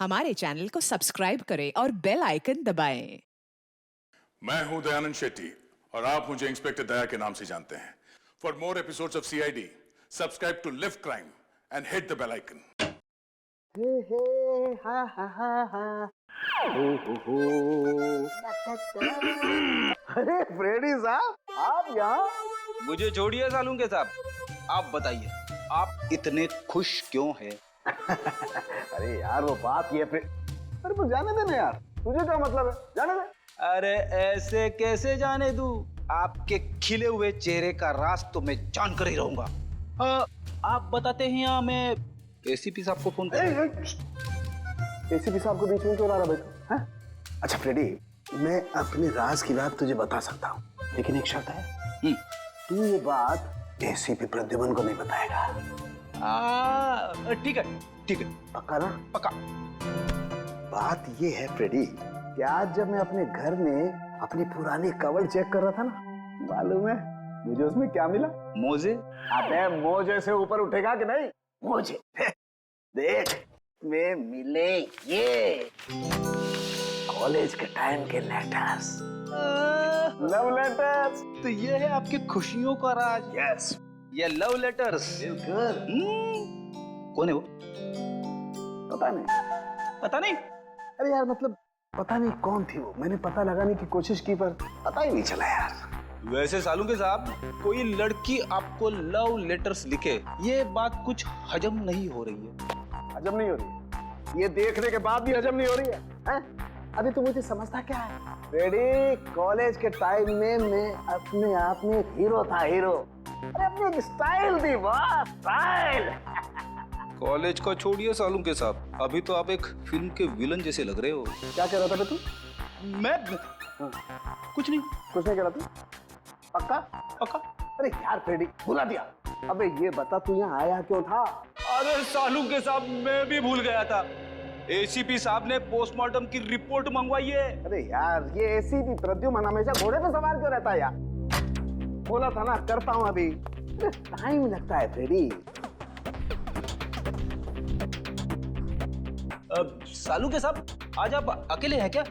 हमारे चैनल को सब्सक्राइब करें और बेल आइकन दबाएं। मैं हूं दयानंद शेट्टी और आप मुझे इंस्पेक्टर दया के नाम से जानते हैं। For more episodes of CID, subscribe to lift crime and hit the bell icon. हे हे हा हा हा हा हो अरे फ्रेडी साहब, आप यहाँ? मुझे छोड़िए सालूंके साहब, आप बताइए आप इतने खुश क्यों हैं? अरे यार वो बात ये अरे तो जाने देना यार, तुझे क्या मतलब है, जाने दे। अरे ऐसे कैसे जाने दूं? आपके खिले हुए चेहरे का राज तो मैं जान कर ही रहूंगा। आप बताते हैं या मैं एसीपी साहब को फोन करूं? एसीपी साहब को बीच में क्यों ला रहा बेटा? अच्छा फ्रेडी, मैं अपने राज की बात तुझे बता सकता हूँ, लेकिन एक शर्त है। तू ये बात एसीपी प्रद्युमन को नहीं बताएगा। ठीक है ठीक है, पक्का ना? पक्का। बात ये है फ्रेडी कि आज जब मैं अपने घर में अपनी पुरानी कवर चेक कर रहा था ना, मालूम है मुझे उसमें क्या मिला? मोजे? अबे मोजे से ऊपर उठेगा कि नहीं? मोजे देख में मिले ये कॉलेज के टाइम के लेटर्स, लव लेटर्स। तो ये है आपकी खुशियों का राज? यस, ये लव लेटर्स। कौन है वो? पता नहीं। पता नहीं? अरे यार मतलब पता नहीं कौन थी वो, मैंने पता लगाने की कोशिश की पर पता ही नहीं चला यार। वैसे सालूंके साहब, कोई लड़की आपको लव लेटर्स लिखे, ये बात कुछ हजम नहीं हो रही है। हजम नहीं हो रही है? ये देखने के बाद भी हजम नहीं हो रही है, हैं? अभी तो मुझे समझता क्या है रेडी, कॉलेज के टाइम में मैं अपने आप में एक हीरो था, हीरो। अरे अपनी एक स्टाइल थी, वाह स्टाइल। कॉलेज को छोड़िए सालूंके साहब, अभी तो आप एक फिल्म के विलन जैसे लग रहे हो। क्या कह रहा था तू? मैं कुछ नहीं कह रहा तू? पक्का? पक्का। अरे यार फ्रेडी, भुला दिया। अबे ये बता तू यहाँ आया क्यों था? अरे सालूंके साहब, मैं भी भूल गया था। एसीपी साहब ने पोस्टमार्टम की रिपोर्ट मंगवाई है। अरे यार ये एसीपी प्रद्युमन हमेशा घोड़े पे सवार क्यों रहता है यार? बोला था ना करता हूँ अभी। टाइम लगता है फ्रेडी। सालूंके साहब, आज आप अकेले हैं क्या?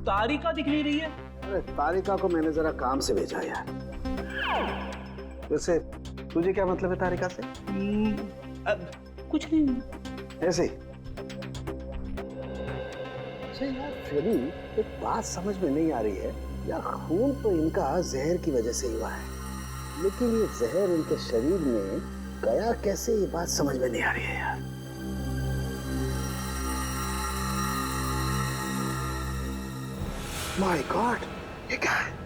तारिका दिख नहीं रही है। अरे तारिका को मैंने जरा काम से भेजा यार। वैसे तुझे क्या मतलब है तारिका से? कुछ नहीं, ऐसे ही। अच्छा यार फ्रेडी, एक बात समझ में नहीं आ रही है यार, खून तो इनका जहर की वजह से हुआ है, लेकिन ये जहर इनके शरीर में गया कैसे, ये बात समझ में नहीं आ रही है यार। माय गॉड, ये क्या है?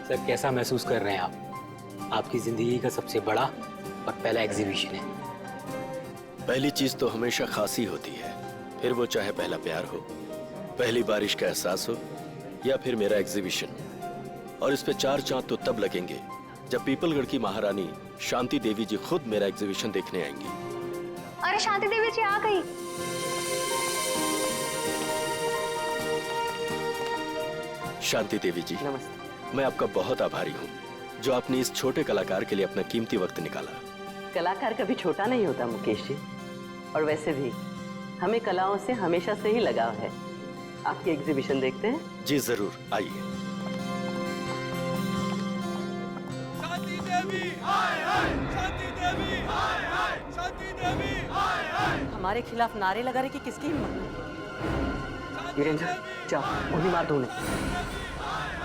सर, कैसा महसूस कर रहे हैं आप? आपकी जिंदगी का सबसे बड़ा और पहला एग्जीबिशन है। पहली चीज तो हमेशा खासी होती है, फिर वो चाहे पहला प्यार हो, पहली बारिश का एहसास हो, या फिर मेरा एग्जीबिशन। और इस पे 4 चांद तो तब लगेंगे जब पीपलगढ़ की महारानी शांति देवी जी खुद मेरा एग्जीबिशन देखने आएंगी। अरे शांति देवी जी आ गई। शांति देवी जी, नमस्ते। मैं आपका बहुत आभारी हूँ जो आपने इस छोटे कलाकार के लिए अपना कीमती वक्त निकाला। कलाकार कभी छोटा नहीं होता मुकेश जी, और वैसे भी हमें कलाओं से हमेशा से ही लगाव है। आपकी एग्जीबिशन देखते हैं? जी जरूर, आइए। शांति देवी हाय हाय, शांति देवी हाय हाय, शांति देवी हाय हाय। हमारे खिलाफ नारे लगा रहे कि किसकी हिम्मत? वीरेंद्र जाओ, उन्हें मार दो उन्हें।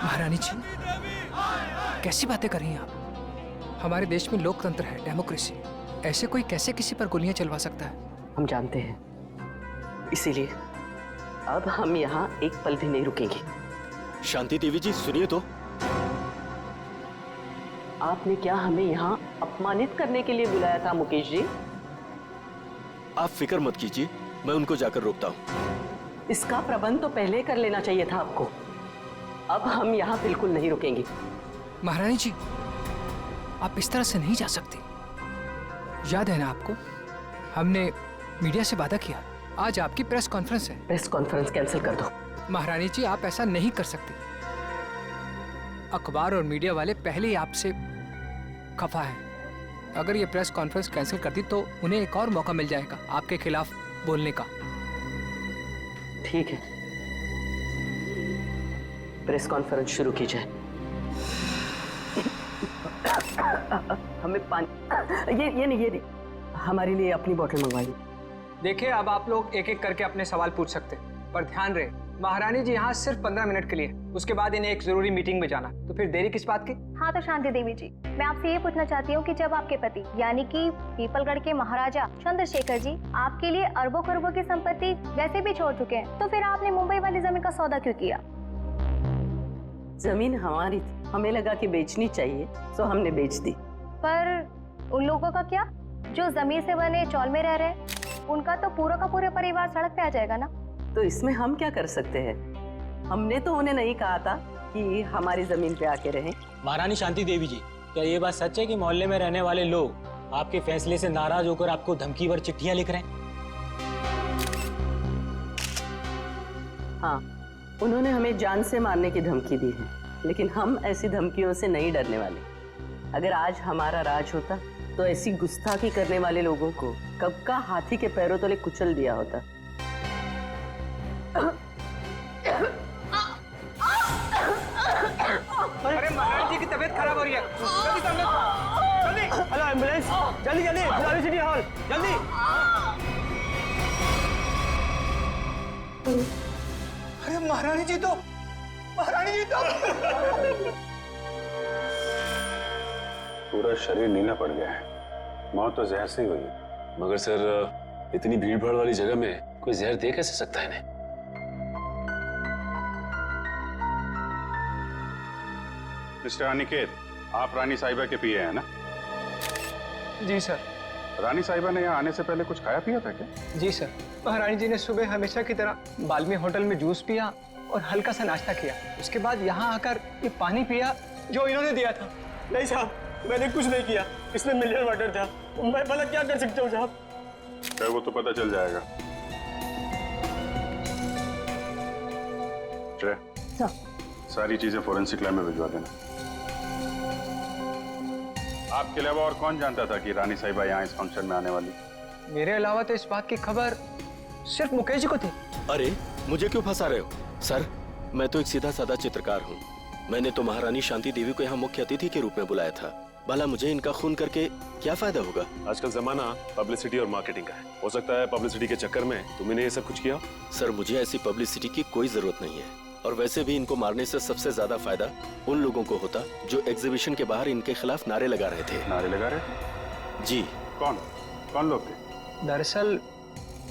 महारानी जी, कैसी बातें कर रही हैं आप? हमारे देश में लोकतंत्र है, डेमोक्रेसी। ऐसे कोई कैसे किसी पर गोलियां चलवा सकता है? हम जानते हैं, इसीलिए अब हम यहाँ एक पल भी नहीं रुकेंगे। शांति देवी जी सुनिए तो। आपने क्या हमें यहाँ अपमानित करने के लिए बुलाया था मुकेश जी? आप फिक्र मत कीजिए, मैं उनको जाकर रोकता हूँ। इसका प्रबंध तो पहले कर लेना चाहिए था आपको। अब हम यहाँ बिल्कुल नहीं रुकेंगे। महारानी जी, आप इस तरह से नहीं जा सकती। याद है ना आपको, हमने मीडिया से वादा किया, आज आपकी प्रेस कॉन्फ्रेंस है। प्रेस कॉन्फ्रेंस कैंसिल कर दो। महारानी जी, आप ऐसा नहीं कर सकती। अखबार और मीडिया वाले पहले ही आपसे खफा हैं। अगर ये प्रेस कॉन्फ्रेंस कैंसिल कर दी तो उन्हें एक और मौका मिल जाएगा आपके खिलाफ बोलने का। ठीक है, प्रेस कॉन्फ्रेंस शुरू की जाए। हमें पानी, ये नहीं, हमारे लिए अपनी बोतल मंगवाइए। देखिए, अब आप लोग एक एक करके अपने सवाल पूछ सकते हैं, पर ध्यान रहे महारानी जी यहाँ सिर्फ 15 मिनट के लिए, उसके बाद इन्हें एक जरूरी मीटिंग में जाना, तो फिर देरी किस बात की? हाँ तो शांति देवी जी, मैं आपसे ये पूछना चाहती हूँ कि जब आपके पति यानी कि पीपलगढ़ के महाराजा चंद्रशेखर जी आपके लिए अरबों खरबों की संपत्ति वैसे भी छोड़ चुके हैं, तो फिर आपने मुंबई वाली जमीन का सौदा क्यों किया? जमीन हमारी थी, हमें लगा कि बेचनी चाहिए, तो हमने बेच दी। पर उन लोगों का क्या जो जमीन से बने चौल में रह रहे, उनका तो पूरा का पूरा परिवार सड़क पे आ जाएगा ना। तो इसमें हम क्या कर सकते हैं? हमने तो उन्हें नहीं कहा था कि हमारी जमीन पे आके रहें। महारानी शांति देवी जी, क्या ये बात सच है कि मोहल्ले में रहने वाले लोग आपके फैसले से नाराज होकर आपको धमकीवर चिट्ठियां लिख रहे हैं? हाँ, उन्होंने हमें जान से मारने की धमकी दी है, लेकिन हम ऐसी धमकियों से नहीं डरने वाले। अगर आज हमारा राज होता तो ऐसी गुस्ताखी करने वाले लोगों को कब का हाथी के पैरों तले कुचल दिया होता। अरे महारानी जी की तबीयत खराब हो रही है, जल्दी सामने, जल्दी। हेलो एम्बुलेंस, जल्दी जल्दी, गुलाबी सिटी हॉल, जल्दी। अरे महारानी जी तो पूरा शरीर नीला पड़ गया है, मौत तो जहर से ही हुई है। मगर सर, इतनी भीड़ भाड़ वाली जगह में कोई जहर दे कैसे सकता है इन्हें? मिस्टर अनिकेत, आप रानी साहिबा के पीए हैं ना? जी सर। रानी साहिबा ने यहाँ आने से पहले कुछ खाया पिया था क्या? जी सर, महारानी जी ने सुबह हमेशा की तरह बाल्मी होटल में जूस पिया और हल्का सा नाश्ता किया, उसके बाद यहाँ आकर ये पानी पिया जो इन्होंने दिया था। नहीं साहब, मैंने कुछ नहीं किया, इसमें मिनरल वाटर था, मैं भला क्या कर सकता हूँ साहब? वो तो पता चल जाएगा। सारी चीजें फोरेंसिक लैब में भिजवा देना। आपके अलावा और कौन जानता था कि रानी साहिबा यहाँ इस फंक्शन में आने वाली? मेरे अलावा तो इस बात की खबर सिर्फ मुकेश जी को थी। अरे, मुझे क्यों फंसा रहे हो? सर, मैं तो एक सीधा साधा चित्रकार हूँ। मैंने तो महारानी शांति देवी को यहाँ मुख्य अतिथि के रूप में बुलाया था। भला मुझे इनका खून करके क्या फायदा होगा? आजकल जमाना पब्लिसिटी और मार्केटिंग का है। हो सकता है पब्लिसिटी के चक्कर में तुमने ये सब कुछ किया। सर, मुझे ऐसी पब्लिसिटी की कोई जरूरत नहीं है, और वैसे भी इनको मारने से सबसे ज्यादा फायदा उन लोगों को होता जो एग्जीबिशन के बाहर इनके खिलाफ नारे लगा रहे थे। नारे लगा रहे? जी। कौन लोग थे? दरअसल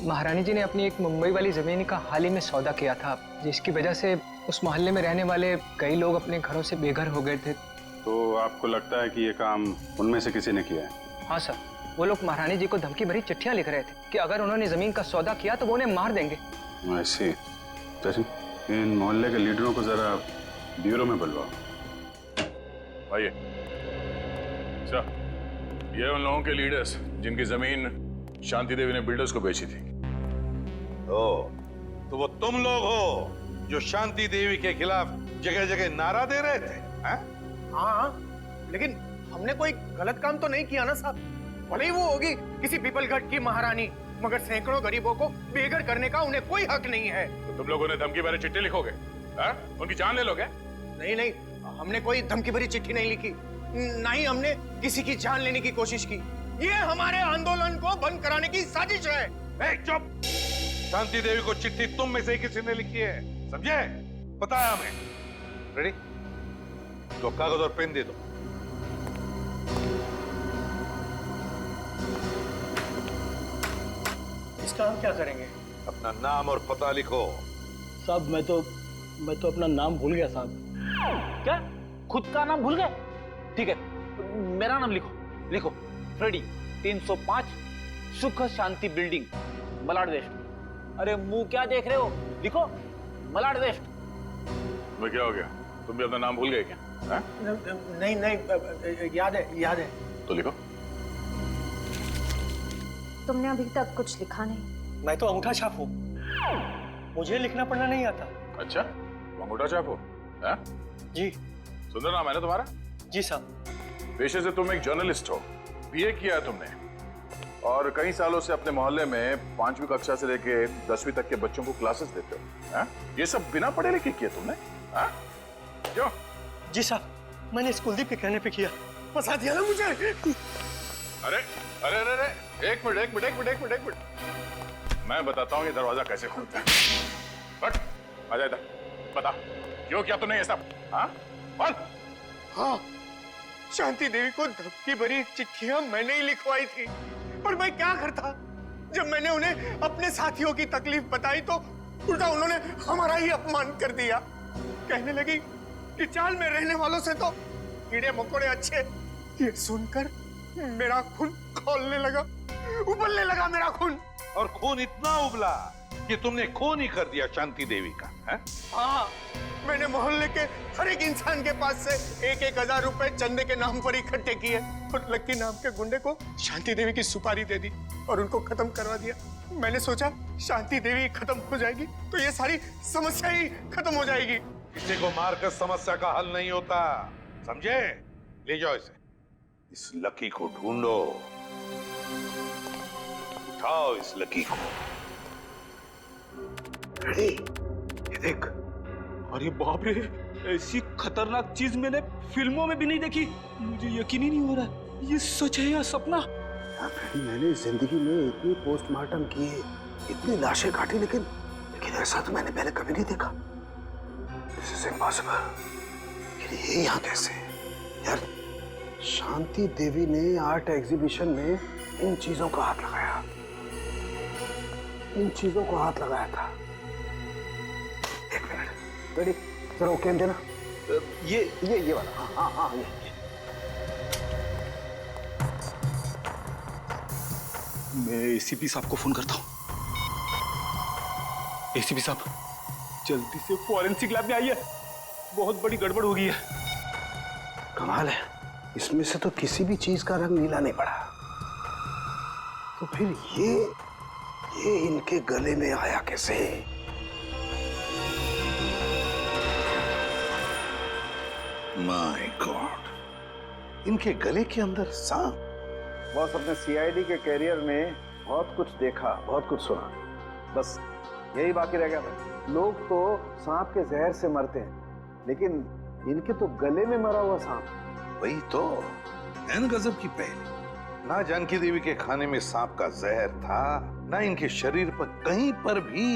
महारानी जी ने अपनी एक मुंबई वाली जमीन का हाल ही में सौदा किया था, जिसकी वजह से उस मोहल्ले में रहने वाले कई लोग अपने घरों से बेघर हो गए थे। तो आपको लगता है कि ये काम उनमें से किसी ने किया है? हाँ सर, वो लोग महारानी जी को धमकी भरी चिट्ठियां लिख रहे थे कि अगर उन्होंने जमीन का सौदा किया तो वो उन्हें मार देंगे। ऐसे इन मोहल्ले के लीडरों को जरा ब्यूरो में बुलवाओ। आइए। ये उन लोगों के लीडर्स जिनकी जमीन शांति देवी ने बिल्डर्स को बेची थी। तो वो तुम लोग हो जो शांति देवी के खिलाफ जगह जगह नारा दे रहे थे? हाँ, लेकिन हमने कोई गलत काम तो नहीं किया ना साहब। भले ही वो होगी किसी पीपलगढ़ की महारानी, मगर सैकड़ों गरीबों को बेघर करने का उन्हें कोई हक नहीं है। तो तुम लोगों ने धमकी भरी चिट्ठी लिखोगे? उनकी जान ले लोगे? नहीं, हमने कोई धमकी भरी चिट्ठी नहीं लिखी, ना ही हमने किसी की जान लेने की कोशिश की। ये हमारे आंदोलन को बंद कराने की साजिश है। चुप! शांति देवी को चिट्ठी तुम में से किसी ने लिखी है, समझे? पता है हमें। रेडी? तो कागज और पेन दे दो। इसका हम क्या करेंगे? अपना नाम और पता लिखो। साहब, मैं तो अपना नाम भूल गया साहब। क्या? खुद का नाम भूल गए? ठीक है, मेरा नाम लिखो। फ्रेडी, 305 सुख शांति बिल्डिंग, मलाड वेस्ट। अरे मुंह क्या देख रहे हो? लिखो, मलाड वेस्ट। तुम्हें क्या हो गया? तुम भी अपना नाम भूल गए क्या? नहीं, याद है। तो लिखो। तुमने अभी तक कुछ लिखा नहीं। मैं तो अंगूठा छाप हूँ, मुझे लिखना पढ़ना नहीं आता। अच्छा, तुम अंगूठा छाप हो? जी। सुन रहा मैंने तुम्हारा? जी साहब। पेशे से तुम एक जर्नलिस्ट हो, बीए किया है तुमने, और कई सालों से अपने मोहल्ले में 5वीं कक्षा से लेके 10वीं तक के बच्चों को क्लासेस देते हो। हा? ये सब बिना पढ़े लिखे किया तुमने? हा? क्यों? जी साहब, मैंने इस कुलदीप के कहने पे किया। फंसा दिया ना मुझे। अरे अरे अरे अरे, एक मिनट, मैं बताता हूँ ये दरवाजा कैसे खुलता है। बट आ जा इधर, बता क्यों किया तूने ये सब? हाँ बोल। हाँ, शांति देवी को धमकी भरी चिट्ठियां मैंने ही लिखवाई थी, पर मैं क्या करता? जब मैंने उन्हें अपने साथियों की तकलीफ बताई तो उल्टा उन्होंने हमारा ही अपमान कर दिया। कहने लगी कि चाल में रहने वालों से तो कीड़े मकोड़े अच्छे। ये सुनकर मेरा खून खौलने लगा, उबलने लगा मेरा खून। और खून इतना उबला कि तुमने खून ही कर दिया शांति देवी का, है? हाँ, मैंने मोहल्ले के हर एक इंसान के पास से 1,000 रुपए चंदे के नाम पर इकट्ठे किए और लक्की नाम के गुंडे को शांति देवी की सुपारी दे दी और उनको खत्म करवा दिया। मैंने सोचा शांति देवी खत्म हो जाएगी तो ये सारी समस्या ही खत्म हो जाएगी। किसी को मारकर समस्या का हल नहीं होता, समझे? ले जाओ इसे, इस लकी को ढूंढो, उठाओ इस लकी को। रेडी, ये देख। अरे बाप रे, ऐसी खतरनाक चीज मैंने फिल्मों में भी नहीं देखी। मुझे यकीन ही नहीं हो रहा ये सच है या सपना। मैंने जिंदगी में इतनी पोस्टमार्टम किए, इतनी लाशें काटी, लेकिन ऐसा तो मैंने पहले कभी नहीं देखा। This is impossible। ये यहाँ कैसे? यार, शांति देवी ने आर्ट एग्जीबिशन में इन चीजों को हाथ लगाया, इन चीजों को हाथ लगाया था। एक मिनट, रेडी, जरा वो कैन देना। ये वाला। हाँ, ये। मैं एसीपी साहब को फोन करता हूँ। एसीपी साहब, जल्दी से फॉरेंसिक लैब में आइए, बहुत बड़ी गड़बड़ हो गई है। कमाल है, इसमें से तो किसी भी चीज का रंग नीला नहीं पड़ा। तो फिर ये इनके गले में आया कैसे? माय गॉड, इनके गले के अंदर सांप। बॉस, अपने सीआईडी के कैरियर में बहुत कुछ देखा, बहुत कुछ सुना, बस यही बाकी रह गया था। लोग तो सांप के जहर से मरते हैं, लेकिन इनके तो गले में मरा हुआ सांप। वही तो एन गजब की पहली। ना जानकी देवी के खाने में सांप का जहर था, ना इनके शरीर पर कहीं पर भी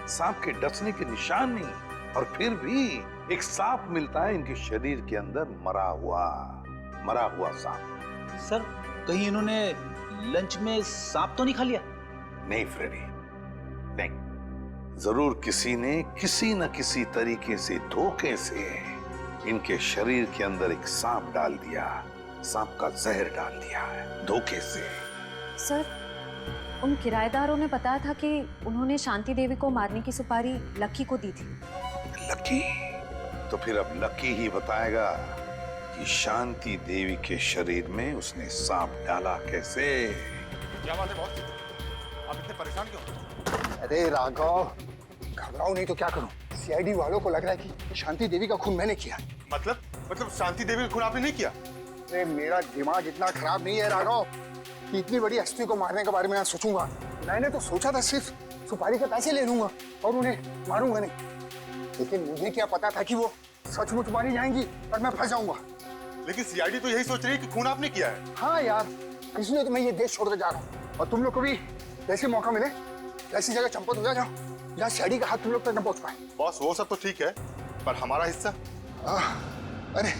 सांप के डसने के निशान नहीं, और फिर भी एक सांप मिलता है इनके शरीर के अंदर, मरा हुआ सांप। सर, कहीं इन्होंने लंच में सांप तो नहीं खा लिया? नहीं फ्रेडी, नहीं। जरूर किसी ने किसी न किसी तरीके से, धोखे से इनके शरीर के अंदर एक सांप डाल दिया, सांप का जहर डाल दिया है, धोखे से। सर, उन किराएदारों ने बताया था कि उन्होंने शांति देवी को मारने की सुपारी लक्की को दी थी। लक्की? तो फिर अब लक्की ही बताएगा कि शांति देवी के शरीर में उसने सांप डाला कैसे। क्या बात है बॉस, आप इतने परेशान क्यों? अरे राघव, घबराओ नहीं तो क्या करूं? सीआईडी वालों को लग रहा है कि शांति देवी का खून मैंने किया। मतलब शांति देवी का खून आपने नहीं किया? अरे मेरा दिमाग इतना खराब नहीं है राघव कि इतनी बड़ी हस्ती को मारने के बारे में सोचूंगा। मैंने तो सोचा था सिर्फ सुपारी के पैसे ले लूंगा और उन्हें मारूंगा नहीं, लेकिन मुझे क्या पता था कि वो सचमुच मारी जाएंगी और मैं फंस जाऊंगा। लेकिन सीआईडी तो यही सोच रही है कि खून आपने किया है। हाँ यार, इसलिए तो मैं ये देश छोड़कर जा रहा हूँ, और तुम लोग को भी जैसे मौका मिले ऐसी जगह चंपत हो जाओ जहाँ सीआईडी का हाथ तुम लोग तक न पहुंच पाए। बॉस, वो सब तो ठीक है, पर हमारा हिस्सा? अरे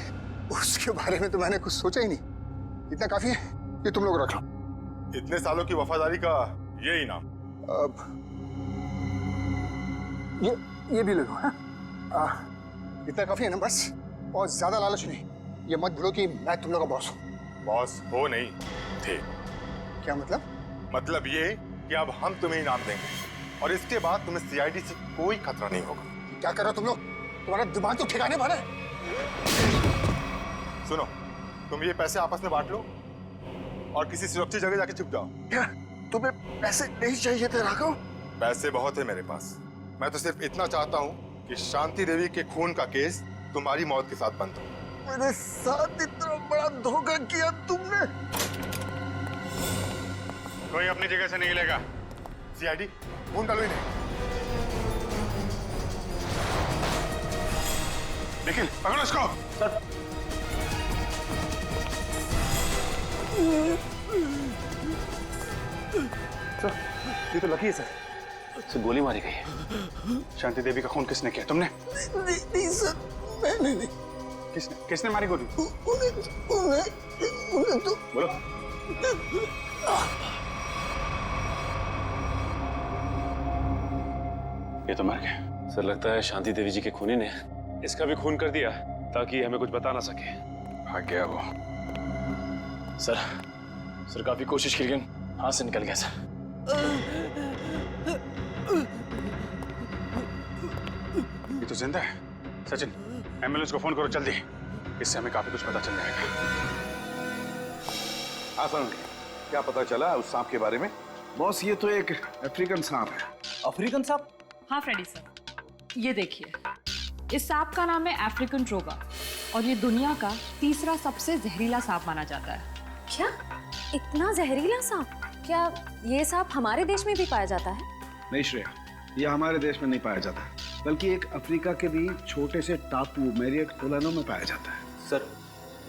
उसके बारे में तो मैंने कुछ सोचा ही नहीं। इतना काफी है कि तुम लोग रख लो। इतने सालों की वफादारी का ये इनाम। ये भी ले लो। इतना काफी है ना, बस बहुत ज्यादा लालच नहीं। ये मत भूलो कि मैं तुम लोग का बॉस हूँ। बॉस हो नहीं थे। क्या मतलब? मतलब ये कि अब हम तुम्हें इनाम देंगे और इसके बाद तुम्हें सीआईडी से कोई खतरा नहीं होगा। क्या कर रहे हो तुम लोग? तुम्हारा दिमाग तो ठिकाने पर है। सुनो, तुम ये पैसे आपस में बांट लो और किसी सुरक्षित जगह जाके छुप जाओ। क्या तुम्हें पैसे नहीं चाहिए थे राघव? पैसे बहुत है मेरे पास। मैं तो सिर्फ इतना चाहता हूँ कि शांति देवी के खून का केस तुम्हारी मौत के साथ बंद हो। मेरे साथ इतना बड़ा धोखा किया तुमने। कोई अपनी जगह से नहीं लेगा। सीआईडी फोन डालो इन्हें। निखिल पकड़ो इसको। सर ये तो लकी है सर। गोली मारी गई है। शांति देवी का खून किसने किया? तुमने? नहीं सर, मैंने नहीं। किसने मारी गोली? उन्हें तो बोलो। ये तो मर गया। सर लगता है शांति देवी जी के खूनी ने इसका भी खून कर दिया ताकि हमें कुछ बता ना सके। भाग गया वो। सर काफी कोशिश की लेकिन हाथ से निकल गया सर। ये तो जिंदा है। सचिन एम्बुलेंस को फोन करो जल्दी, इससे हमें काफी कुछ पता चल जाएगा। आसान क्या पता चला उस सांप के बारे में? बॉस ये तो एक अफ्रीकन सांप है। अफ्रीकन सांप? हाँ फ्रेडी सर, ये देखिए, इस सांप का नाम है अफ्रीकन ट्रोगा और ये दुनिया का तीसरा सबसे जहरीला सांप माना जाता है। क्या इतना जहरीला सांप? क्या ये सांप हमारे देश में भी पाया जाता है? नहीं श्रेया, ये हमारे देश में नहीं पाया जाता, बल्कि एक अफ्रीका के भी छोटे से टापू मैरियट ओलानो में पाया जाता है। सर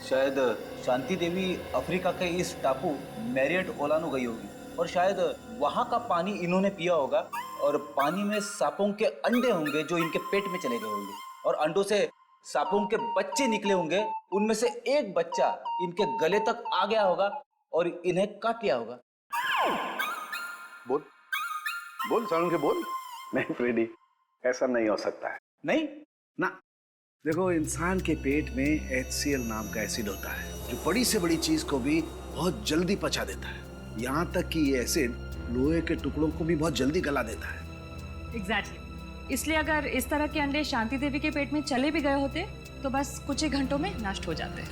शायद शांति देवी अफ्रीका के इस टापू मैरियट ओलानो गई होगी और शायद वहाँ का पानी इन्होंने पिया होगा और पानी में सांपों के अंडे होंगे जो इनके पेट में चले गए होंगे और अंडों से सांपों के बच्चे निकले होंगे। उनमें से एक बच्चा इनके गले तक आ गया होगा और इन्हें काट लिया होगा। बोल बोल सारुण के बोल। नहीं फ्रेडी, ऐसा नहीं हो सकता है। नहीं ना, देखो इंसान के पेट में HCl नाम का एसिड होता है जो बड़ी से बड़ी चीज को भी बहुत जल्दी पचा देता है। यहाँ तक कि ये एसिड लोहे के टुकड़ों को भी बहुत जल्दी गला देता है। एग्जैक्टली। इसलिए अगर इस तरह के अंडे शांति देवी के पेट में चले भी गए होते तो बस कुछ ही घंटों में नष्ट हो जाते।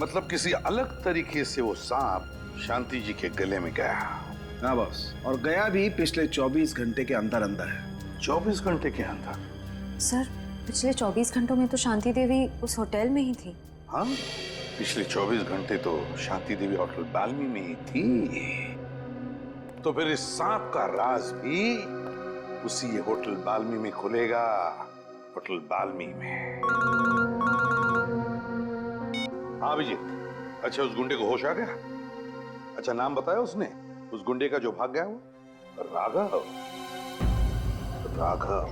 मतलब किसी अलग तरीके से वो सांप शांति जी के गले में गया। हाँ बॉस, और गया भी पिछले 24 घंटे के अंदर अंदर है। 24 घंटे के अंदर? सर पिछले 24 घंटों में तो शांति देवी उस होटल में ही थी। हाँ, पिछले 24 घंटे तो शांति देवी होटल बाल्मी में ही थी। तो फिर इस सांप का राज भी उसी होटल बाल्मी में खुलेगा। होटल बाल्मी में। हाँ अभिजीत, अच्छा उस गुंडे को होश आ गया? अच्छा नाम बताया उसने उस गुंडे का जो भाग गया वो? राघव। राघव।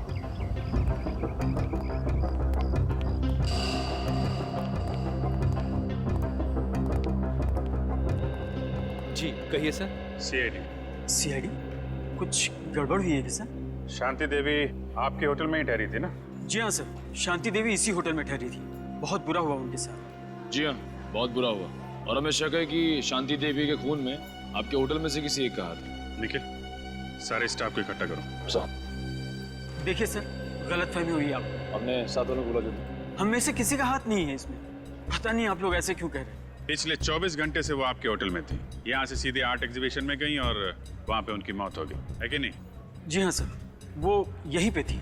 जी कहिए सर। सीआईडी कुछ गड़बड़ हुई है क्या सर? शांति देवी आपके होटल में ही ठहरी थी ना? जी हाँ सर, शांति देवी इसी होटल में ठहरी थी। बहुत बुरा हुआ उनके साथ। जी हाँ, बहुत बुरा हुआ और हमें शक है कि शांति देवी के खून में आपके होटल में से किसी एक का हाथ है। निखिल, सारे स्टाफ को इकट्ठा करो। सर देखिए सर, गलतफहमी हुई आपको। हमने साथ वालों को बोला जो हम में से किसी का हाथ नहीं है इसमें। पता नहीं आप लोग ऐसे क्यों कह रहे हैं। पिछले 24 घंटे से वो आपके होटल में थी। यहाँ से सीधे आर्ट एग्जीबिशन में गई और वहाँ पे उनकी मौत हो गई, है कि नहीं? जी हाँ सर, वो यहीं पे थी।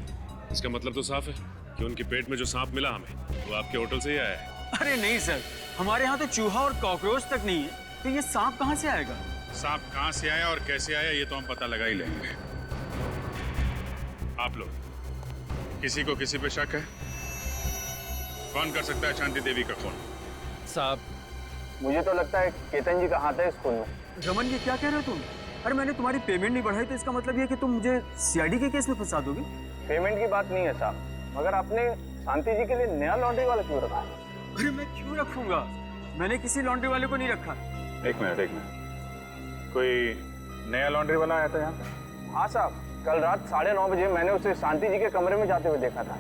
इसका मतलब तो साफ है कि उनके पेट में जो सांप मिला हमें वो आपके होटल से ही आया है। अरे नहीं सर, हमारे यहाँ तो चूहा और कॉकरोच तक नहीं है, तो ये सांप कहाँ से आएगा? सांप कहाँ से आया और कैसे आया ये तो हम पता लगा ही लेंगे। आप लोग किसी को किसी पे शक है? कौन कर सकता है शांति देवी का खून? साहब मुझे तो लगता है केतन जी का हाथ है इस खून में। रमन ये क्या कह रहे हो तुम? अरे मैंने तुम्हारी पेमेंट नहीं बढ़ाई तो इसका मतलब ये कि तुम मुझे सीआईडी के केस में फंसा दोगे? पेमेंट की बात नहीं है साहब, मगर आपने शांति जी के लिए नया लॉन्ड्री वाला क्यों रखा? अरे मैं क्यों रखूंगा? मैंने किसी लॉन्ड्री वाले को नहीं रखा। एक मिनट, कोई नया लॉन्ड्री वाला आया था यहाँ पे? हाँ साहब, कल रात 9:30 बजे मैंने उसे शांति जी के कमरे में जाते हुए देखा था।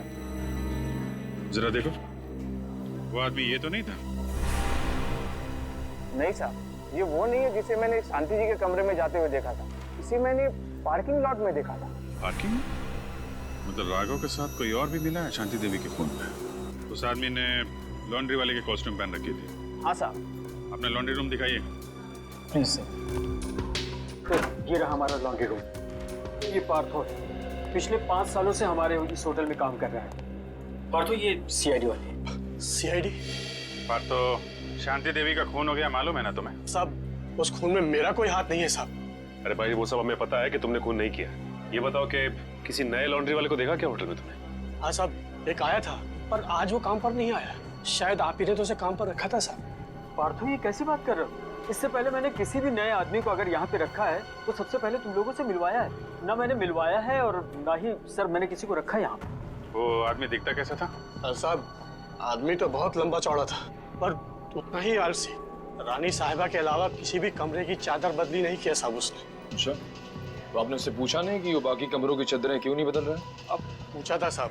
जरा देखो, वो आदमी ये तो नहीं था? नहीं साहब, ये वो नहीं है जिसे मैंने शांति जी के कमरे में जाते हुए देखा था। इसे मैंने पार्किंग लॉट में देखा था। पार्किंग? मतलब राघव के साथ कोई और भी मिला है शांति देवी के खून में? उस आदमी ने लॉन्ड्री वाले के कॉस्ट्यूम पहन रखी थी। हाँ साहब। अपना लॉन्ड्री रूम दिखाइए। Please sir. ये रहा हमारा लॉन्ड्री रूम। ये पार्थो है, पिछले 5 सालों से हमारे इस होटल में काम कर रहा है। पार्थो ये सीआईडी वाले। सीआईडी? पर तो शांति देवी का खून हो गया, मालूम है ना तुम्हें? साहब उस खून में मेरा कोई हाथ नहीं है साहब। अरे भाई वो सब हमें पता है कि तुमने खून नहीं किया। ये बताओ कि किसी नए लॉन्ड्री वाले को देखा क्या होटल में तुमने? हाँ साहब, एक आया था पर आज वो काम पर नहीं आया। शायद आप ही ने तो उसे काम पर रखा था साहब। पार्थो ये कैसी बात कर रहे हो? इससे पहले मैंने किसी भी नए आदमी को अगर यहाँ पे रखा है तो सबसे पहले तुम लोगों से मिलवाया है। ना मैंने मिलवाया है और ना ही सर मैंने किसी को रखा है यहाँ पे। वो आदमी दिखता कैसा था? साहब आदमी तो बहुत लंबा चौड़ा था पर उतना ही आलसी। रानी साहिबा के अलावा किसी भी कमरे की चादर बदली नहीं किया साहब उसने। अच्छा, तो आपने उससे पूछा नहीं कि वो बाकी कमरों की चादरें क्यों नहीं बदल रहे? अब पूछा था साहब,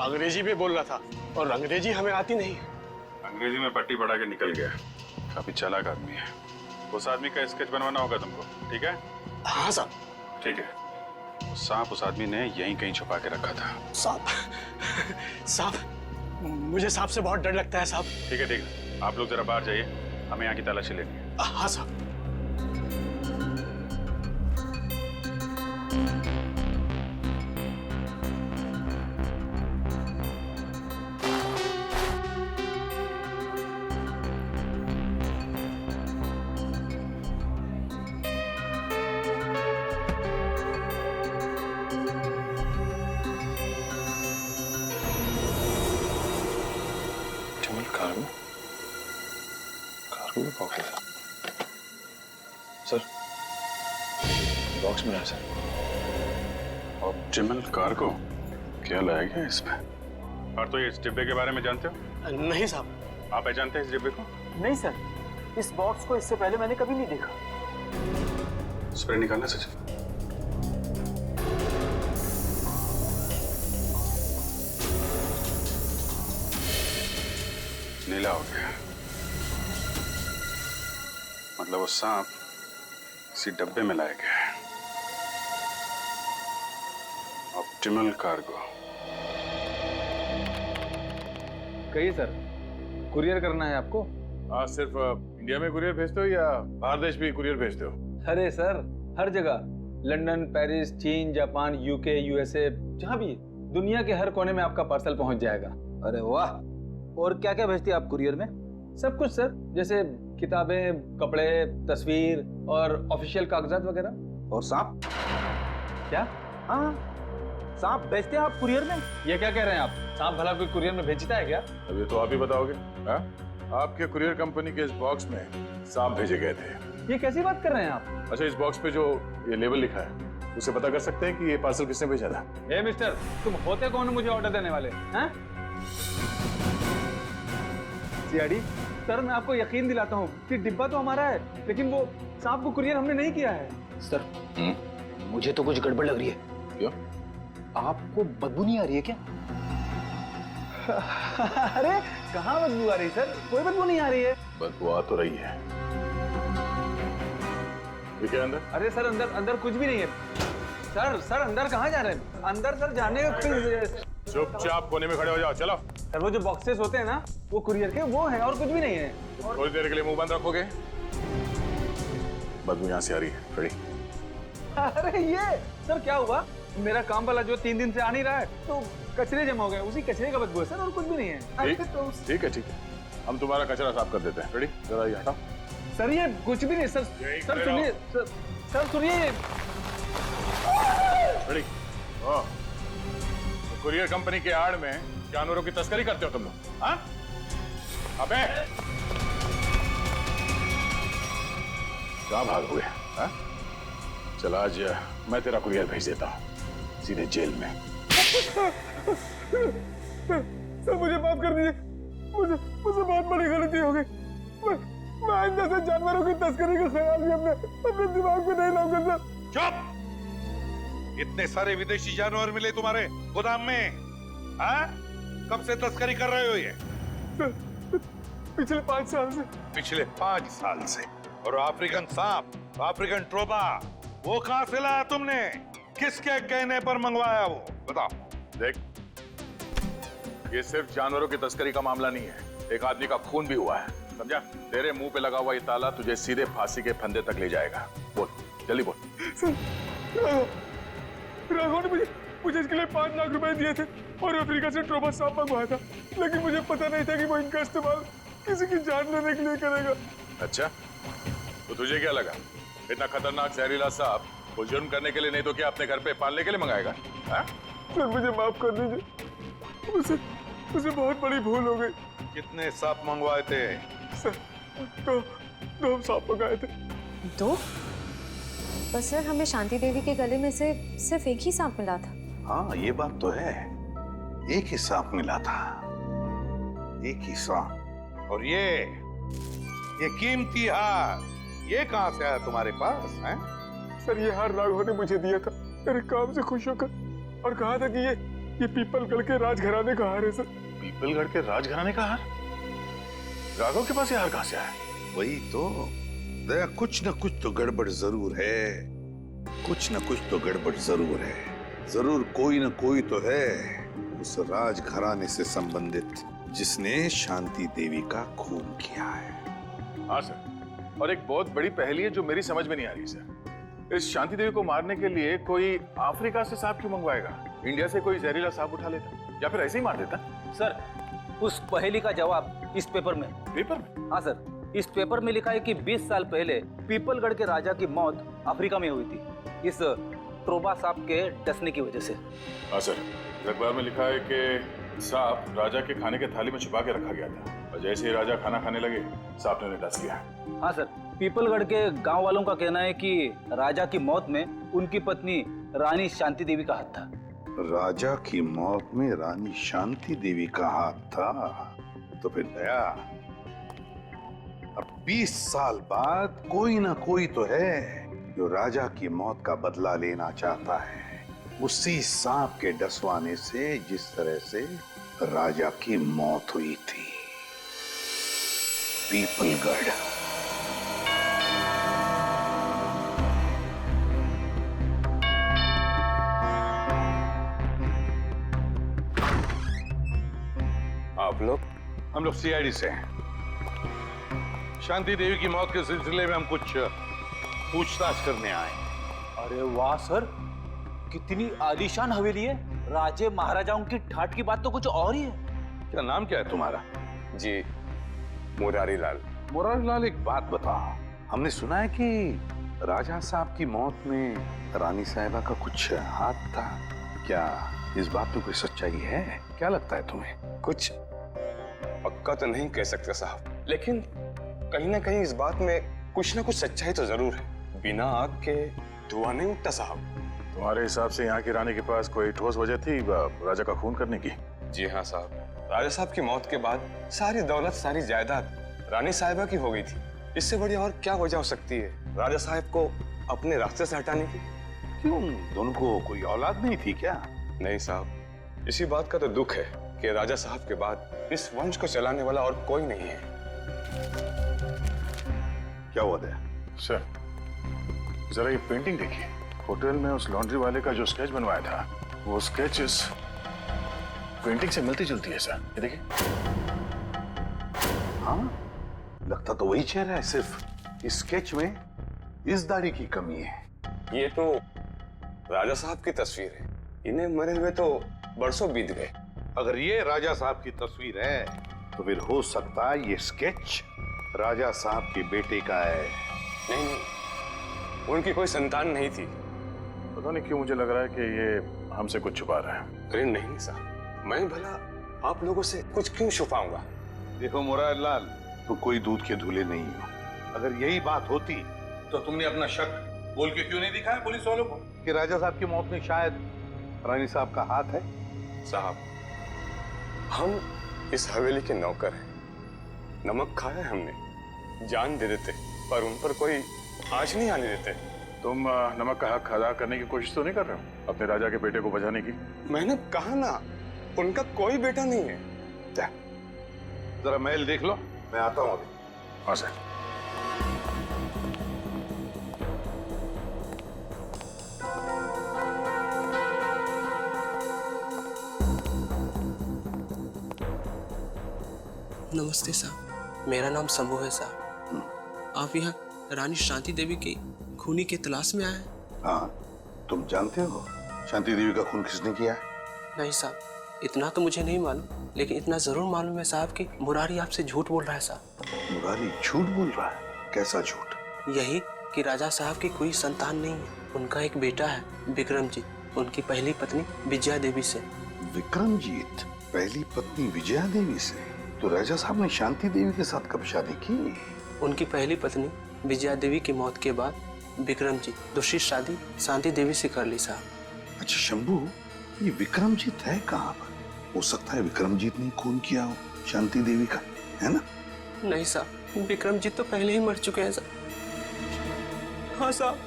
अंग्रेजी भी बोल रहा था और अंग्रेजी हमें आती नहीं। अंग्रेजी में पट्टी पढ़ा के निकल गया। काफी चालाक आदमी है। उस आदमी का स्केच बनवाना होगा तुमको, ठीक है? हाँ साहब। ठीक है। वो सांप उस आदमी ने यहीं कहीं छुपा के रखा था। साहब मुझे सांप से बहुत डर लगता है साहब। ठीक है ठीक है, आप लोग जरा बाहर जाइए, हमें यहाँ की तलाशी लेनी है। हाँ साहब। सर बॉक्स में है सर। ऑप्टिमल कार्गो क्या लाया गया इसमें? और तो ये इस डिब्बे के बारे में जानते हो? नहीं साहब। आप पहचानते हैं इस डिब्बे को? नहीं सर, इस बॉक्स को इससे पहले मैंने कभी नहीं देखा। स्प्रे निकालना सचिन। नीला हो गया, मतलब वो सांप इसी डब्बे में लाया गया है। Optimal cargo. कहिए सर, कुरियर करना है आपको? हाँ, सिर्फ इंडिया में कुरियर भेजते हो या बाहर देश भी कुरियर भेजते हो? अरे सर हर जगह, लंदन, पेरिस, चीन, जापान, यूके, यूएसए, जहाँ भी, दुनिया के हर कोने में आपका पार्सल पहुंच जाएगा। अरे वाह, और क्या क्या भेजती है आप कुरियर में? सब कुछ सर, जैसे किताबें, कपड़े, तस्वीर और ऑफिशियल कागजात वगैरह। और सांप? क्या? हाँ, सांप भेजते हैं आप कुरियर में? ये क्या कह रहे हैं आप? सांप भला कोई कुरियर में भेजता है क्या? अब ये तो आप ही बताओगे। हाँ? आपके कुरियर कंपनी के इस बॉक्स में सांप भेजे गए थे। ये कैसी बात कर रहे हैं आप? अच्छा, इस बॉक्स पे जो ये लेबल लिखा है उसे पता कर सकते हैं कि ये पार्सल किसने भेजा था? ए मिस्टर, तुम होते कौन हो मुझे ऑर्डर देने वाले? हैं? सीआईडी सर, मैं आपको यकीन दिलाता हूँ कि डिब्बा तो हमारा है, लेकिन वो सांप को कुरियर हमने नहीं किया है। सर मुझे तो कुछ गड़बड़ लग रही है। क्यों? आपको बदबू नहीं आ रही है क्या? अरे कहाँ बदबू आ रही सर? कोई बदबू नहीं आ रही है। बदबू आ तो रही है। ये क्या अंदर? अरे सर अंदर अंदर कुछ भी नहीं है। सर अंदर कहाँ जा रहे हैं? अंदर सर जाने का। चुपचाप कोने में खड़े हो जाओ, चलो। सर वो जो बॉक्सेस होते हैं ना, वो कुरियर के वो हैं और कुछ भी नहीं है। थोड़ी देर के लिए मुंह बंद रखोगे? बदबू यहाँ से आ रही है। खड़ी। अरे ये सर क्या हुआ? मेरा काम वाला जो 3 दिन से आ नहीं रहा है, तो कचरे जमा हो गए, उसी कचरे का बदबू है सर, और कुछ भी नहीं है। ठीक है, हम तुम्हारा कचरा साफ कर देते हैं। रेडी? जरा ये हटाओ। सर ये कुछ भी नहीं सर। सर सुनिए सर सुनिए। रेडी? कुरियर कंपनी के आड़ में जानवरों की तस्करी करते हो तुम लोग? हाँ? अबे कहाँ भागोगे? हाँ? चल आज मैं तेरा कुरियर भेज देता हूँ सीधे जेल में। सर मुझे माफ कर दीजिए, मुझे बहुत बड़ी गलती हो गई। मैं आइंदा से जानवरों की तस्करी का ख्याल भी अपने दिमाग में नहीं लाऊंगा सर। चुप! इतने सारे विदेशी जानवर मिले तुम्हारे गोदाम में? हाँ? कब से तस्करी कर रहे हो ये? पिछले 5 साल से। पिछले 5 साल से? और अफ्रीकन सांप, अफ्रीकन ट्रोबा, वो कहां से लाया तुमने? किसके कहने पर मंगवाया वो? बताओ। देख, ये सिर्फ जानवरों की तस्करी का मामला नहीं है, एक आदमी का खून भी हुआ है, समझा? तेरे मुंह पे लगा हुआ ये ताला तुझे सीधे फांसी के फंदे तक ले जाएगा। बोल, जल्दी बोल। राघव ने मुझे इसके लिए 5 लाख रुपए दिए थे और अफ्रीका से ट्रोबा सांप मंगवाया था, लेकिन मुझे पता नहीं था कि वो इनका इस्तेमाल किसी की जान लेने के लिए करेगा। अच्छा, तो तुझे क्या लगा इतना खतरनाक जहरीला सांप वो जुर्म करने के लिए नहीं तो क्या अपने घर पे पालने के लिए मंगाएगा? हाँ? सर मुझे माफ कर दीजिए, मुझसे बहुत बड़ी भूल हो गई। कितने सांप मंगवाए थे? सर दो हम सांप मंगाए थे। दो? पर सर हमें शांति देवी के गले में से सिर्फ एक ही सांप मिला था। हाँ ये बात तो है, एक ही सांप मिला था, एक ही सांप। और ये कीमती हार ये कहां से आया तुम्हारे पास है? सर ये हार राघव ने मुझे दिया था मेरे काम से खुश होकर और कहा था कि ये पीपलगढ़ के राजघराने का हार है सर। पीपलगढ़ के राजघराने का हार? राघव के पास ये हार कहां से आया? वही तो दया, कुछ न कुछ तो गड़बड़ जरूर है, कुछ न कुछ तो गड़बड़ जरूर है, जरूर कोई न कोई तो है उस राजघराने से संबंधित जिसने शांति देवी का खून किया है। हाँ सर, और एक बहुत बड़ी पहेली है जो मेरी समझ में नहीं आ रही सर। इस शांति देवी को मारने के लिए कोई अफ्रीका से सांप क्यों मंगवाएगा? इंडिया से कोई जहरीला सांप उठा लेता या फिर ऐसे ही मार देता। सर उस पहेली का जवाब इस पेपर में। पेपर में? हाँ सर, इस पेपर में लिखा है कि 20 साल पहले पीपलगढ़ के राजा की मौत अफ्रीका में हुई थी इस ट्रोबा सांप के डसने की वजह से। हाँ सर, अखबार में लिखा है कि सांप राजा के खाने के थाली में छुपा के रखा गया था और जैसे ही राजा खाना खाने लगे सांप ने उन्हें डस लिया। हाँ सर, पीपलगढ़ के गांव वालों का कहना है कि राजा की मौत में उनकी पत्नी रानी शांति देवी का हाथ था। राजा की मौत में रानी शांति देवी का हाथ था? तो फिर दया, अब 20 साल बाद कोई ना कोई तो है जो राजा की मौत का बदला लेना चाहता है उसी सांप के डसवाने से जिस तरह से राजा की मौत हुई थी। पीपलगढ़। आप लोग? हम लोग सीआईडी से हैं। शांति देवी की मौत के सिलसिले में हम कुछ पूछताछ करने आए। अरे वाह सर, कितनी आलीशान हवेली है। राजे महाराजाओं की ठाट की बात तो कुछ और ही है। क्या नाम क्या है तुम्हारा? जी मुरारी लाल। मुरारी लाल, एक बात बताओ, हमने सुना है कि राजा साहब की मौत में रानी साहिबा का कुछ हाथ था, क्या इस बात में कोई सच्चाई है? क्या लगता है तुम्हें? कुछ पक्का तो नहीं कह सकते साहब, लेकिन कहीं ना कहीं इस बात में कुछ ना कुछ सच्चाई तो जरूर है। बिना आग के धुआं नहीं उठता साहब। तुम्हारे हिसाब से यहाँ की रानी के पास कोई ठोस वजह थी राजा का खून करने की? जी हाँ साहब, राजा साहब की मौत के बाद सारी दौलत सारी जायदाद रानी साहिबा की हो गई थी। इससे बड़ी और क्या वजह हो सकती है राजा साहब को अपने रास्ते से हटाने की? क्यों, दोनों को कोई औलाद नहीं थी क्या? नहीं साहब, इसी बात का तो दुख है कि राजा साहब के बाद इस वंश को चलाने वाला और कोई नहीं है। क्या हुआ था? सर जरा ये पेंटिंग देखिए, होटल में उस लॉन्ड्री वाले का जो स्केच बनवाया था वो स्केच इस पेंटिंग से मिलती जुलती है सर। ये देखिए। हाँ, लगता तो वही चेहरा है, सिर्फ इस स्केच में इस दाढ़ी की कमी है। ये तो राजा साहब की तस्वीर है, इन्हें मरे हुए तो बरसों बीत गए। अगर ये राजा साहब की तस्वीर है तो फिर हो सकता है ये स्केच राजा साहब के बेटे का है। नहीं नहीं, उनकी कोई संतान नहीं थी। पता नहीं क्यों मुझे लग रहा है कि ये हमसे कुछ छुपा रहा है। अरे नहीं साहब, मैं भला आप लोगों से कुछ क्यों छुपाऊंगा? देखो मुरारी लाल, तुम कोई दूध के धुले नहीं हो। अगर यही बात होती तो तुमने अपना शक बोल के क्यों नहीं दिखाया पुलिस वालों को कि राजा साहब की मौत में शायद रानी साहब का हाथ है? साहब, हम इस हवेली के नौकर हैं। नमक खाया हमने, जान दे देते, पर उन पर कोई आंच नहीं आने देते। तुम नमक का हक अदा करने की कोशिश तो नहीं कर रहे हो अपने राजा के बेटे को बचाने की? मैंने कहा ना, उनका कोई बेटा नहीं है। जरा महल देख लो, मैं आता हूं अभी। हाँ सर। नमस्ते साहब, मेरा नाम शंभू है साहब। आप यहाँ रानी शांति देवी की खूनी की तलाश में आए हैं? हाँ, तुम जानते हो शांति देवी का खून किसने किया है? नहीं साहब, इतना तो मुझे नहीं मालूम। लेकिन इतना जरूर मालूम है साहब कि मुरारी आपसे झूठ बोल रहा है साहब। मुरारी झूठ बोल रहा है? कैसा झूठ? यही कि राजा साहब की कोई संतान नहीं है। उनका एक बेटा है विक्रमजीत, उनकी पहली पत्नी विजया देवी से। विक्रमजीत पहली पत्नी विजया देवी से? तो राजा साहब ने शांति देवी के साथ कब शादी की? उनकी पहली पत्नी विजया देवी की मौत के बाद विक्रमजीत दूसरी शादी शांति देवी से कर ली साहब। अच्छा शंभू, ये विक्रमजीत है कहाँ पर? हो सकता है विक्रमजीत ने खून किया हो शांति देवी का, है ना? नहीं साहब, विक्रमजीत तो पहले ही मर चुके हैं साहब। हाँ साहब,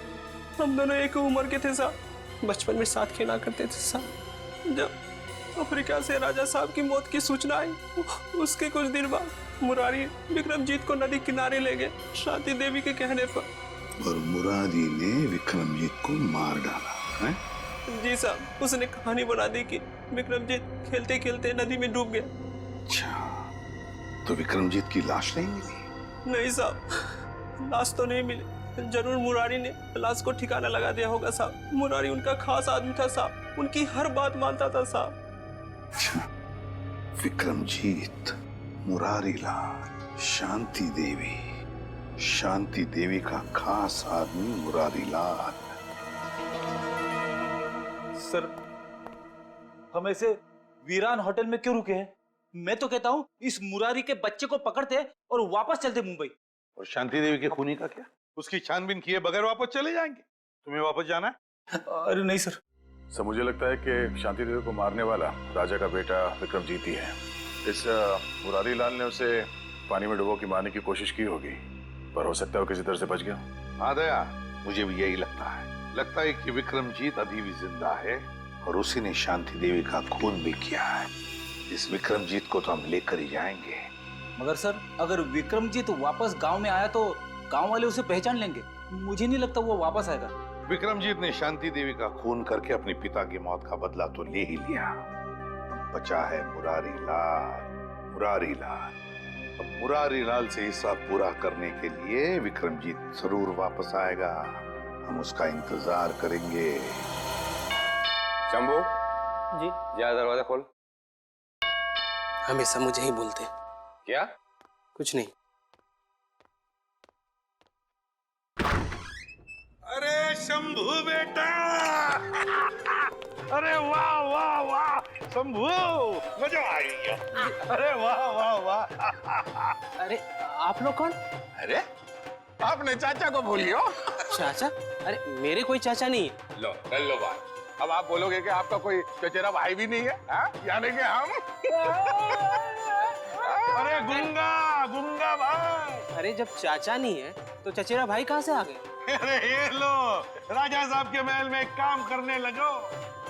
हम दोनों एक उम्र के थे साहब, बचपन में साथ खेला करते थे साहब। जब अफ्रीका से राजा साहब की मौत की सूचना आई, उसके कुछ दिन बाद मुरारी विक्रमजीत को नदी किनारे ले गए शांति देवी के कहने पर। और मुरारी ने विक्रमजीत को मार डाला है? जी साहब, उसने कहानी बना दी कि विक्रमजीत खेलते खेलते नदी में डूब गया। अच्छा, तो विक्रमजीत की लाश नहीं मिली? नहीं साहब, लाश तो नहीं मिली। जरूर मुरारी ने लाश को ठिकाना लगा दिया होगा साहब। मुरारी उनका खास आदमी था साहब, उनकी हर बात मानता था साहब। अच्छा, विक्रमजीत, मुरारी लाल, शांति देवी का खास आदमी मुरारी लाल। सर, हम ऐसे वीरान होटल में क्यों रुके हैं? मैं तो कहता हूँ इस मुरारी के बच्चे को पकड़ते और वापस चलते मुंबई। और शांति देवी के खूनी का क्या? उसकी छानबीन किए बगैर वापस चले जाएंगे? तुम्हें वापस जाना है? अरे नहीं सर। सर, मुझे लगता है कि शांति देवी को मारने वाला राजा का बेटा विक्रमजीत ही है। इस मुरारी लाल ने उसे पानी में डुबो के मारने की कोशिश की होगी, पर हो सकता है वो किसी तरह से बच गया। हाँ दया, मुझे भी यही लगता है। लगता है कि विक्रमजीत अभी भी जिंदा है और उसी ने शांति देवी का खून भी किया है। इस विक्रमजीत को तो हम लेकर ही जाएंगे। मगर सर, अगर विक्रमजीत वापस गांव में आया तो गांव वाले उसे पहचान लेंगे। मुझे नहीं लगता वो वापस आएगा। विक्रमजीत ने शांति देवी का खून करके अपने पिता की मौत का बदला तो ले ही लिया। बचा है मुरारी लाल। अब मुरारी लाल से हिसाब पूरा करने के लिए विक्रमजीत जरूर वापस आएगा। हम उसका इंतजार करेंगे। शंभू जी, जा दरवाजा खोल। हमेशा मुझे ही बोलते। क्या? कुछ नहीं। अरे शंभू बेटा! अरे वाह वाह वाह शंभू, मजा आ गया। अरे वाह वाह वाह। अरे आप लोग कौन? अरे आपने चाचा को भूलियो। चाचा? अरे मेरे कोई चाचा नहीं है। लो कर लो बात। अब आप बोलोगे कि आपका कोई चचेरा भाई भी नहीं है, यानी कि हम। अरे गुंगा भाई। अरे जब चाचा नहीं है तो चचेरा भाई कहाँ से आ गए? अरे ये लो, राजा साहब के महल में काम करने लगो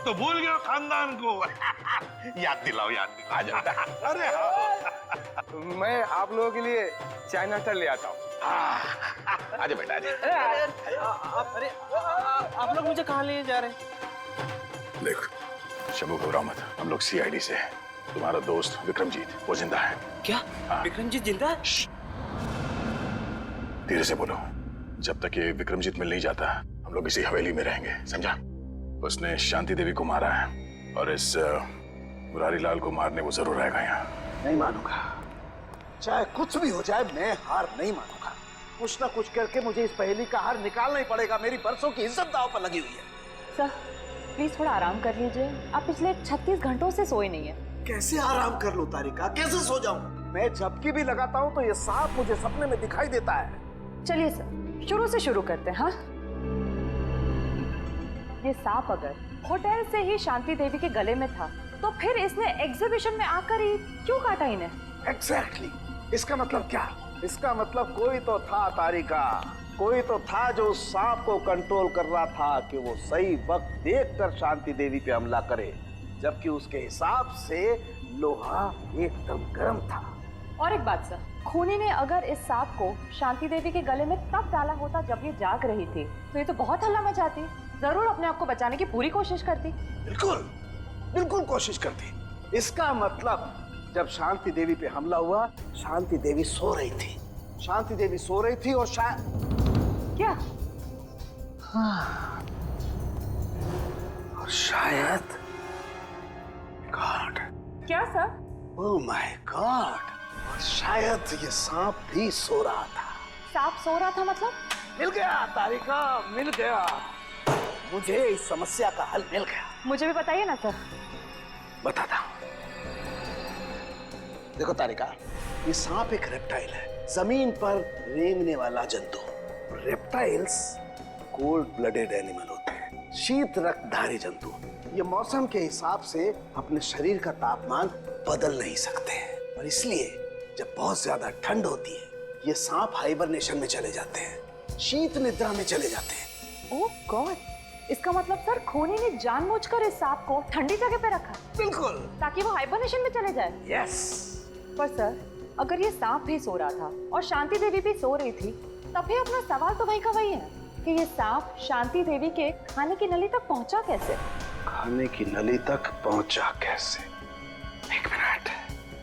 तो भूल गए खानदान को। याद दिलाओ। आ जाता। अरे मैं आप लोगों के लिए चाय नाश्ता ले आता हूँ। आजा बेटा आजा। अरे आप लोग मुझे कहाँ ले जा रहे हैं? देख शंभू, घबराओ मत, हम लोग सीआईडी से हैं। तुम्हारा दोस्त विक्रमजीत वो जिंदा है। क्या? विक्रमजीत जिंदा है? धीरे से बोलो। जब तक ये विक्रमजीत मिल नहीं जाता हम लोग इसी हवेली में रहेंगे, समझा? उसने शांति देवी को मारा है और इस मुरारी लाल को मारने वो जरूर आएगा यहाँ। नहीं मानूंगा, चाहे कुछ भी हो जाए मैं हार नहीं मानूंगा। कुछ ना कुछ करके मुझे इस पहेली का हार निकालना ही पड़ेगा। मेरी बरसों की इज्जत दांव पर लगी हुई है। सर प्लीज थोड़ा आराम कर लीजिए। आप पिछले 36 घंटों से सोए नहीं है। कैसे आराम कर लूं तारिका, कैसे सो जाऊं? मैं झपकी भी लगाता हूं तो ये सांप मुझे सपने में दिखाई देता है। चलिए सर, शुरू से शुरू करते हैं। हाँ, ये सांप अगर होटल से ही शांति देवी के गले में था तो फिर इसने एग्जीबिशन में आकर ही क्यों काटा इन्हें? एग्जैक्टली। इसका मतलब क्या? इसका मतलब कोई तो था तारिका, कोई तो था जो उस सांप को कंट्रोल कर रहा था कि वो सही वक्त देखकर शांति देवी पे हमला करे, जबकि उसके हिसाब से लोहा एकदम गर्म था। और एक बात सर, खूनी ने अगर इस सांप को शांति देवी के गले में तब डाला होता जब ये जाग रही थी तो ये तो बहुत हल्ला मचाती, जरूर अपने आप को बचाने की पूरी कोशिश करती। बिल्कुल कोशिश करती। इसका मतलब जब शांति देवी पे हमला हुआ, शांति देवी सो रही थी। शांति देवी सो रही थी और क्या? हाँ, और शायद गॉड। क्या सर? ओह माय गॉड, शायद ये सांप भी सो रहा था। सांप सो रहा था मतलब? मिल गया तारिका, मिल गया। मुझे इस समस्या का हल मिल गया। मुझे भी बताइए ना सर। बताता हूं। देखो तारिका, ये सांप एक रेप्टाइल है, जमीन पर रेंगने वाला जंतु। रेप्टाइल्स कोल्ड ब्लडेड एनिमल होते हैं, शीत रक्तधारी जंतु। ये मौसम के हिसाब से अपने शरीर का तापमान बदल नहीं सकते हैं, और इसलिए जब बहुत ज्यादा ठंड होती है ये सांप हाइबरनेशन में चले जाते हैं, शीत निद्रा में चले जाते हैं। ओह गॉड, इसका मतलब सर खूनी ने जानबूझकर इस सांप को ठंडी जगह पे रखा। बिल्कुल, ताकि वो हाइबरनेशन में चले जाए। यस। पर सर, अगर ये सांप भी सो रहा था और शांति देवी भी सो रही थी, तब भी अपना सवाल तो वही का वही है कि ये सांप शांति देवी के खाने की नली तक पहुंचा कैसे? खाने की नली तक पहुंचा कैसे? एक मिनट,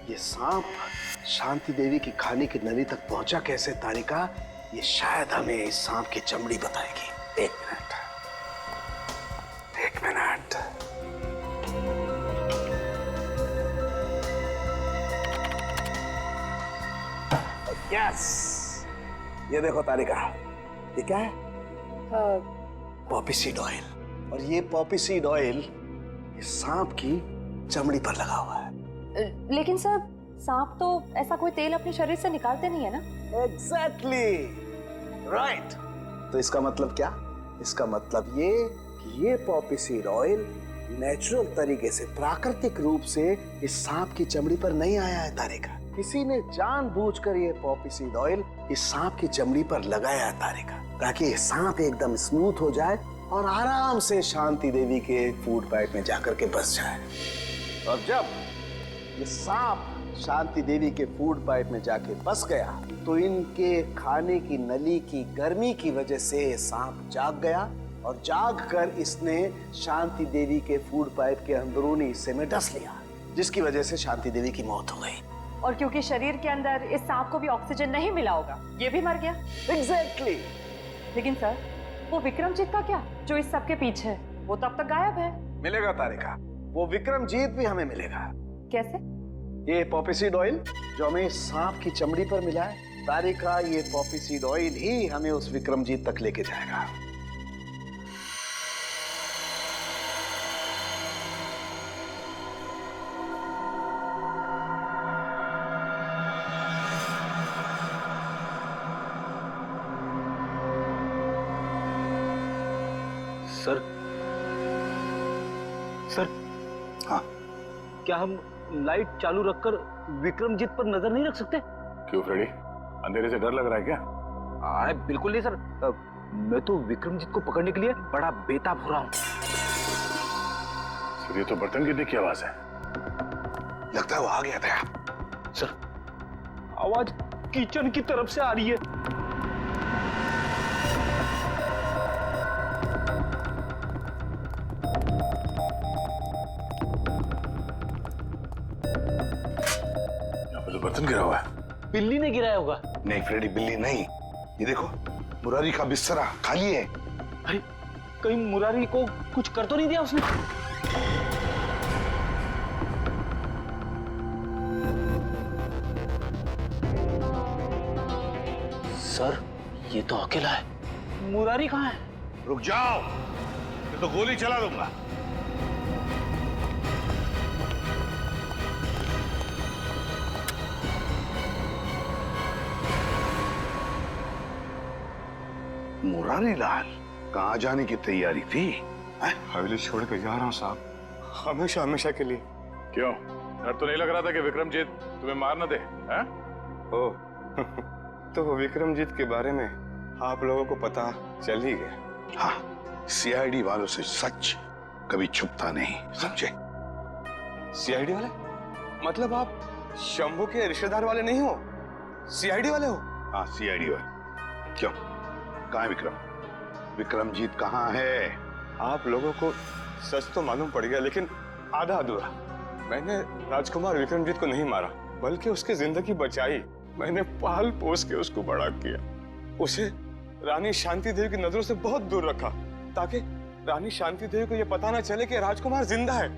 ये सांप शांति देवी की खाने की नली तक पहुंचा कैसे तारिका? ये शायद हमें इस सांप की चमड़ी बताएगी। एक मिनट, एक मिनट। यस, ये देखो तारिका, ये क्या है? Poppy seed oil. और ये पॉपी सीड ऑयल इस सांप की चमड़ी पर लगा हुआ है। लेकिन सर, सांप तो ऐसा कोई तेल अपने शरीर से निकालते नहीं है ना? Exactly right. तो इसका मतलब क्या? इसका मतलब ये कि ये पॉपी सीड ऑयल नेचुरल तरीके से, प्राकृतिक रूप से इस सांप की चमड़ी पर नहीं आया है तारिका। किसी ने जानबूझकर ये पॉपी सीड ऑयल इस सांप की चमड़ी पर लगाया है तारिका, ताकि ये सांप एकदम स्मूथ हो जाए और आराम से शांति देवी के फूड पाइप में जाकर के बस जाए। और जब ये सांप शांति देवी के फूड पाइप में जाके बस गया तो इनके खाने की नली की गर्मी की वजह से ये सांप जाग गया, और जाग कर इसने शांति देवी के फूड पाइप के अंदरूनी हिस्से में डस लिया, जिसकी वजह से शांति देवी की मौत हो गई। और क्योंकि शरीर के अंदर इस सांप को भी ऑक्सीजन नहीं मिला होगा, ये भी मर गया। एग्जैक्टली। लेकिन सर, वो विक्रमजीत का क्या, जो इस सब के पीछे है? वो तब तक गायब है। मिलेगा तारिका, वो विक्रमजीत भी हमें मिलेगा। कैसे? ये पॉपी सीड ऑयल जो हमें सांप की चमड़ी पर मिला है तारिका, ये पॉपी सीड ऑयल ही हमें उस विक्रमजीत तक लेके जाएगा। सर, सर, हाँ, क्या हम लाइट चालू रखकर विक्रमजीत पर नजर नहीं रख सकते? क्यों फ्रेडी, अंधेरे से डर लग रहा है क्या? बिल्कुल नहीं सर, मैं तो विक्रमजीत को पकड़ने के लिए बड़ा बेताब हो रहा हूँ। सर, ये तो बर्तन गिरने की आवाज है। लगता है वो आ गया था। सर, आवाज किचन की तरफ से आ रही है। बर्तन गिरा हुआ है। बिल्ली ने गिराया होगा। नहीं फ्रेडी, बिल्ली नहीं। ये देखो, मुरारी का बिस्तरा खाली है। अरे, कहीं मुरारी को कुछ कर तो नहीं दिया उसने? सर, ये तो अकेला है। मुरारी कहाँ है? रुक जाओ, मैं तो गोली चला दूंगा। मुरारी लाल कहाँ जाने की तैयारी थी? हवेली छोड़ कर जा रहा हूँ साहब, हमेशा हमेशा के लिए। क्यों, डर तो नहीं लग रहा था कि विक्रमजीत तुम्हें मार न दे? हैं? ओह, तो विक्रमजीत के बारे में आप लोगों को पता चल ही गया। हाँ, सीआईडी वालों से सच कभी छुपता नहीं, समझे? सीआईडी वाले? मतलब आप शंभू के रिश्तेदार वाले नहीं हो, सीआईडी वाले हो? हाँ, सीआईडी वाले। क्यों, कहाँ है विक्रम? विक्रमजीत कहाँ है? आप लोगों को सच तो मालूम पड़ गया, लेकिन आधा अधूरा। मैंने राजकुमार विक्रमजीत को नहीं मारा, बल्कि उसकी जिंदगी बचाई। मैंने पाल पोस के उसको बड़ा किया, उसे रानी शांति देवी की नजरों से बहुत दूर रखा, ताकि रानी शांति देवी को यह पता ना चले कि राजकुमार जिंदा है।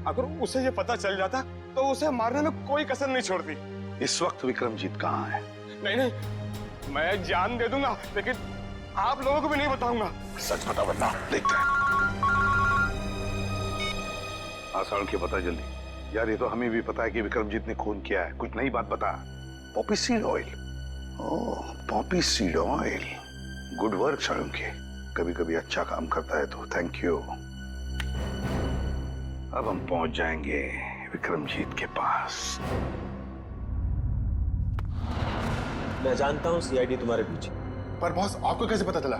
अगर उसे यह पता चल जाता तो उसे मारने में कोई कसर नहीं छोड़ती। इस वक्त विक्रमजीत कहाँ है? नहीं नहीं, मैं जान दे दूंगा, लेकिन आप लोगों को भी नहीं बताऊंगा। सच बता वरना देखते हैं। आसान के बता जल्दी। यार ये तो हमें भी पता है कि विक्रमजीत ने खून किया है, कुछ नई बात बता। Poppy seed oil. Oh, poppy seed oil. Good work Shalunke, कभी कभी अच्छा काम करता है तो थैंक यू। अब हम पहुंच जाएंगे विक्रमजीत के पास। मैं जानता हूं सीआईडी तुम्हारे पीछे। पर बॉस आपको कैसे पता चला?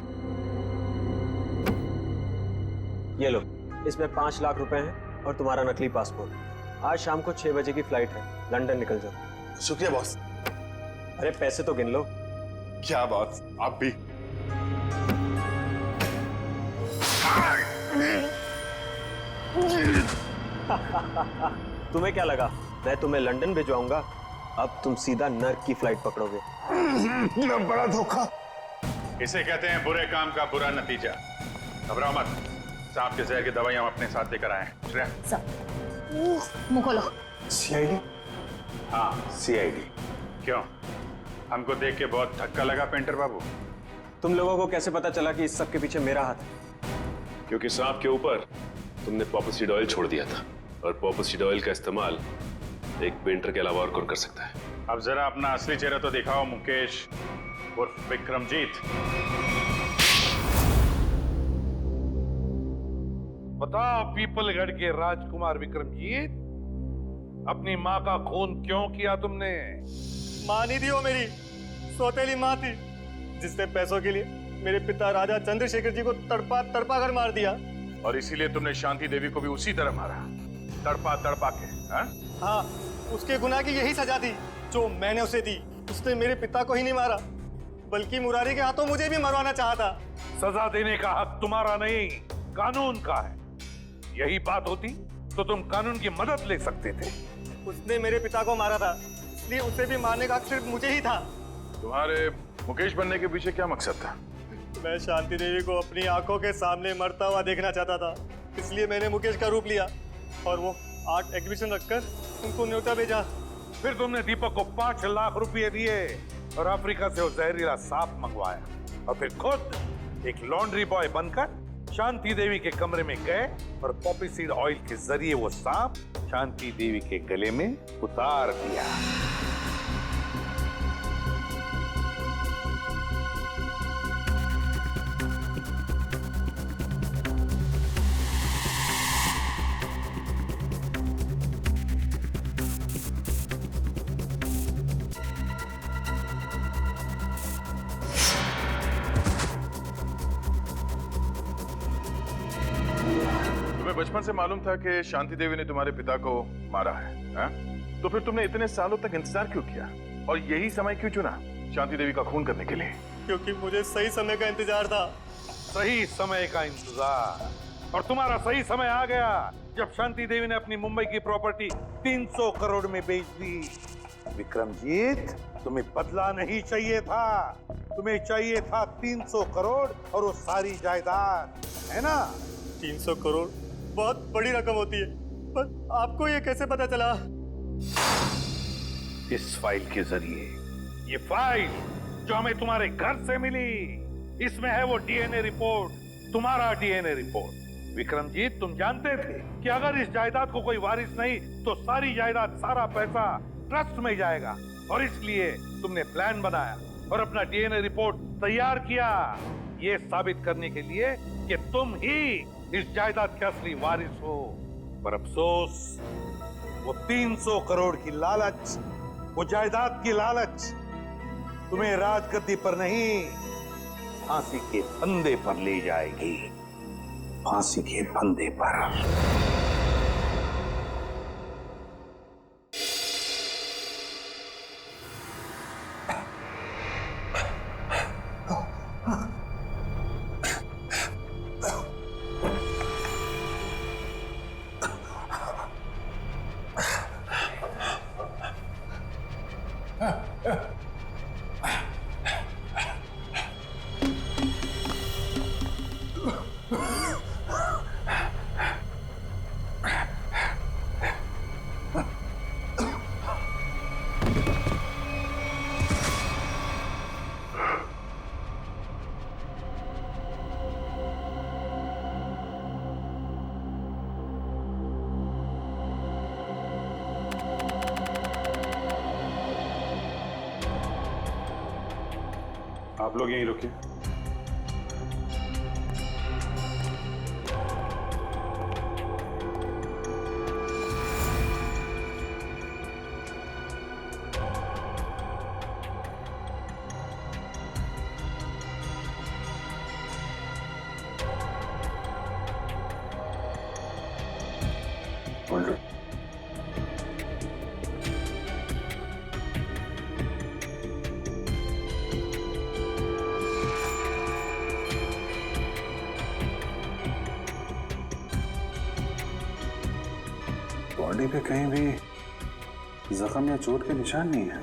ये लो, इसमें 5 लाख रुपए हैं और तुम्हारा नकली पासपोर्ट। आज शाम को 6 बजे की फ्लाइट है, लंदन निकल जाओ। शुक्रिया बॉस। अरे पैसे तो गिन लो। क्या बॉस, आप भी। तुम्हें क्या लगा मैं तुम्हें लंदन भिजवाऊंगा? अब तुम सीधा नर्क की फ्लाइट पकड़ोगे। बड़ा धोखा। इसे कहते हैं बुरे काम का बुरा नतीजा। घबराओ मत, सांप के जहर की दवाई हम अपने साथ लेकर आए हैं। श्रेया, मुंह खोलो। सीआईडी? हाँ सीआईडी। क्यों, हमको देख के बहुत धक्का लगा पेंटर बाबू? तुम लोगों को कैसे पता चला कि इस सब के पीछे मेरा हाथ है? क्योंकि सांप के ऊपर तुमने पॉपी सीड ऑयल छोड़ दिया था, और पॉपी सीड ऑयल का इस्तेमाल एक पेंटर के अलावा और कौन कर सकता है? अब जरा अपना असली चेहरा तो दिखाओ मुकेश उर्फ विक्रमजीत। बताओ पीपलगढ़ के राजकुमार विक्रमजीत, अपनी माँ का खून क्यों किया तुमने? माँ नहीं थी वो, मेरी सौतेली माँ थी, जिसने पैसों के लिए मेरे पिता राजा चंद्रशेखर जी को तड़पा तड़पा कर मार दिया। और इसीलिए तुमने शांति देवी को भी उसी तरह मारा, तड़पा तड़पा के? हाँ, उसके गुनाह की यही सजा थी जो मैंने उसे दी। उसने मेरे पिता को ही नहीं मारा, बल्कि मुरारी के हाथों मुझे भी मरवाना चाहा था। सजा देने का हक तुम्हारा नहीं, कानून का है। यही बात होती तो तुम कानून की मदद ले सकते थे। उसने मेरे पिता को मारा था, इसलिए उसे भी मारने का हक सिर्फ मुझे ही था। तुम्हारे मुकेश बनने के पीछे क्या मकसद था? मैं शांति देवी को अपनी आंखों के सामने मरता हुआ देखना चाहता था, इसलिए मैंने मुकेश का रूप लिया और वो आर्ट एग्जीबिशन रखकर उनको न्योता भेजा। फिर तुमने दीपक को 5 लाख रुपए दिए और अफ्रीका से वो जहरीला सांप मंगवाया, और फिर खुद एक लॉन्ड्री बॉय बनकर शांति देवी के कमरे में गए और पॉपी सीड ऑयल के जरिए वो सांप शांति देवी के गले में उतार दिया। बचपन से मालूम था कि शांति देवी ने तुम्हारे पिता को मारा है? तो फिर तुमने इतने सालों तक इंतजार क्यों किया और यही समय क्यों चुना शांति देवी का खून करने के लिए? क्योंकि मुझे सही समय का इंतजार था। सही समय का इंतजार? और तुम्हारा सही समय आ गया जब शांति देवी ने अपनी मुंबई की प्रॉपर्टी 300 करोड़ में बेच दी। विक्रमजीत, तुम्हें बदला नहीं चाहिए था, तुम्हें चाहिए था 300 करोड़ और वो सारी जायदाद, है ना? 300 करोड़ बहुत बड़ी रकम होती है, पर आपको ये कैसे पता चला? इस फाइल के जरिए। ये फाइल जो हमें तुम्हारे घर से मिली, इसमें है वो डीएनए रिपोर्ट, तुम्हारा डीएनए रिपोर्ट। विक्रमजीत, तुम जानते थे कि अगर इस जायदाद को कोई वारिस नहीं तो सारी जायदाद, सारा पैसा ट्रस्ट में जाएगा, और इसलिए तुमने प्लान बनाया और अपना डीएनए रिपोर्ट तैयार किया, ये साबित करने के लिए कि तुम ही इस जायदाद के असली वारिस हो। पर अफसोस, वो 300 करोड़ की लालच, वो जायदाद की लालच तुम्हें राजगद्दी पर नहीं, फांसी के फंदे पर ले जाएगी। फांसी के फंदे पर। आप लोग यहीं रुकिए। बॉडी पे कहीं भी जख्म या चोट के निशान नहीं है।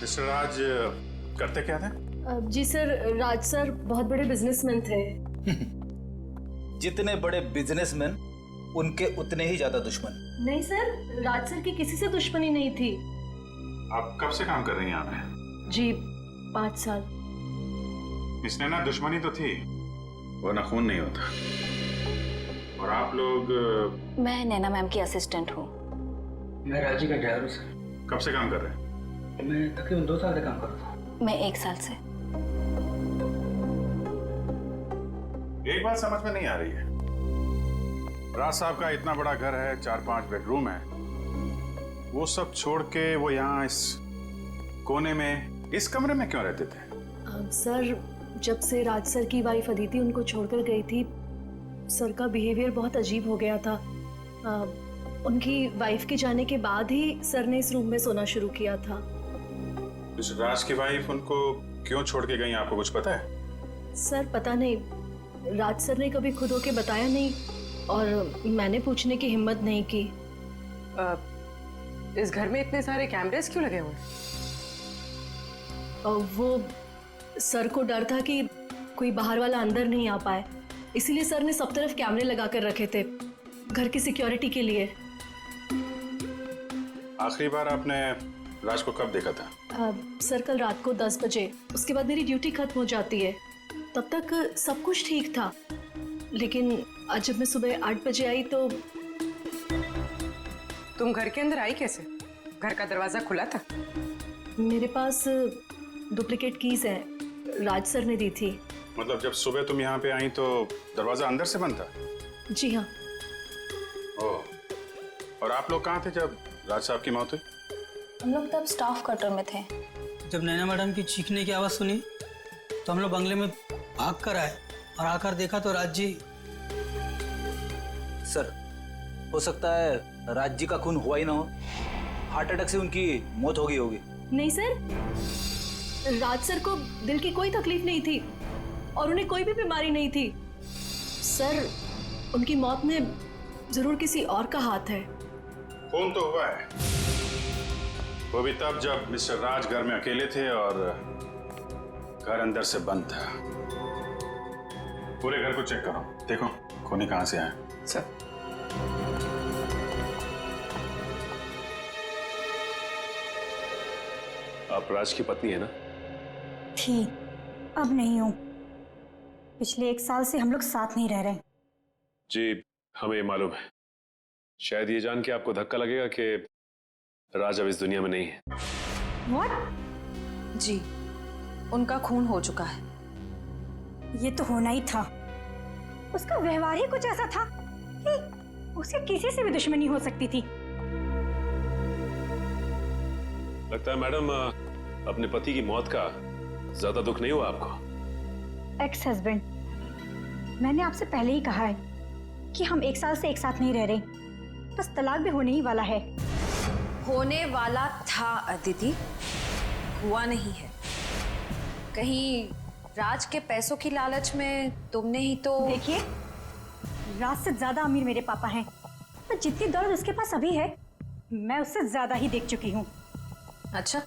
मिस्टर राज करते क्या थे? जी सर, राज सर बहुत बड़े बिजनेसमैन थे। जितने बड़े बिजनेसमैन उनके उतने ही ज्यादा दुश्मन। नहीं सर, राज सर की किसी से दुश्मनी नहीं थी। आप कब से काम कर रही हैं यहाँ पे? जी 5 साल। इसने ना दुश्मनी तो थी, वरना खून नहीं होता। और आप लोग? मैं नैना मैम की असिस्टेंट हूँ। मैं राजी का ड्राइवर हूँ सर। कब से काम कर रहे हैं? मैं तकरीबन 2 साल से काम कर रहा था। मैं 1 साल से। एक बात समझ में नहीं आ रही है, राज साहब का इतना बड़ा घर है, 4-5 बेडरूम है, वो सब छोड़ के वो यहाँ इस कोने में, इस कमरे में क्यों रहते थे? सर, जब से राज सर की वाइफ अदिति उनको छोड़कर गई थी, सर का बिहेवियर बहुत अजीब हो गया था। उनकी वाइफ के जाने के बाद ही सर ने इस रूम में सोना शुरू किया था। इस राज की वाइफ उनको क्यों छोड़ के गई, आपको कुछ पता है? सर पता नहीं, राज सर ने कभी खुद होके बताया नहीं और मैंने पूछने की हिम्मत नहीं की। इस घर में इतने सारे कैमरेस क्यों लगे हुए हैं? वो सर को डर था कि कोई बाहर वाला अंदर नहीं आ पाए, इसीलिए सर ने सब तरफ कैमरे लगा कर रखे थे, घर की सिक्योरिटी के लिए। आखिरी बार आपने राज को कब देखा था? सर कल रात को 10 बजे, उसके बाद मेरी ड्यूटी खत्म हो जाती है। तब तक सब कुछ ठीक था, लेकिन आज जब मैं सुबह 8 बजे आई तो। तुम घर के अंदर आई कैसे? घर का दरवाजा खुला था? मेरे पास डुप्लीकेट कीज हैं, राज सर ने दी थी। मतलब जब सुबह तुम यहाँ पे आई तो दरवाजा अंदर से बंद था? जी हाँ। ओह, और आप लोग कहाँ थे जब राज साहब की मौत हुई? हम लोग तब स्टाफ क्वार्टर में थे। जब नैना मैडम की चीखने की आवाज़ सुनी तो हम लोग बंगले में भाग कर आए और आकर देखा तो राज जी। सर, हो सकता है राज जी का खून हुआ ही ना हो, हार्ट अटैक से उनकी मौत हो गई होगी। नहीं सर, राज सर को दिल की कोई तकलीफ नहीं थी और उन्हें कोई भी बीमारी नहीं थी। सर, उनकी मौत में जरूर किसी और का हाथ है। खून तो हुआ है, वो भी तब जब मिस्टर राज घर में अकेले थे और घर अंदर से बंद था। पूरे घर को चेक करो, देखो खूनी कहां से आए। सर, आप राज की पत्नी है ना? थी, अब नहीं हूँ। पिछले 1 साल से हम लोग साथ नहीं रह रहे। जी हमें ये मालूम है। शायद ये जान के आपको धक्का लगेगा कि राज अब इस दुनिया में नहीं है। What? जी, उनका खून हो चुका है। ये तो होना ही था। उसका व्यवहार ही कुछ ऐसा था कि उसे किसी से भी दुश्मनी हो सकती थी। लगता है मैडम अपने पति की मौत का ज्यादा दुख नहीं हुआ आपको? एक्स हस्बैंड, मैंने आपसे पहले ही कहा है कि हम 1 साल से एक साथ नहीं रह रहे, बस तलाक भी होने ही वाला है। होने वाला था अदिति, हुआ नहीं है। कहीं राज के पैसों की लालच में तुमने ही तो। देखिए, राज से ज्यादा अमीर मेरे पापा हैं, तो जितनी दौलत उसके पास अभी है, मैं उससे ज्यादा ही देख चुकी हूँ। अच्छा,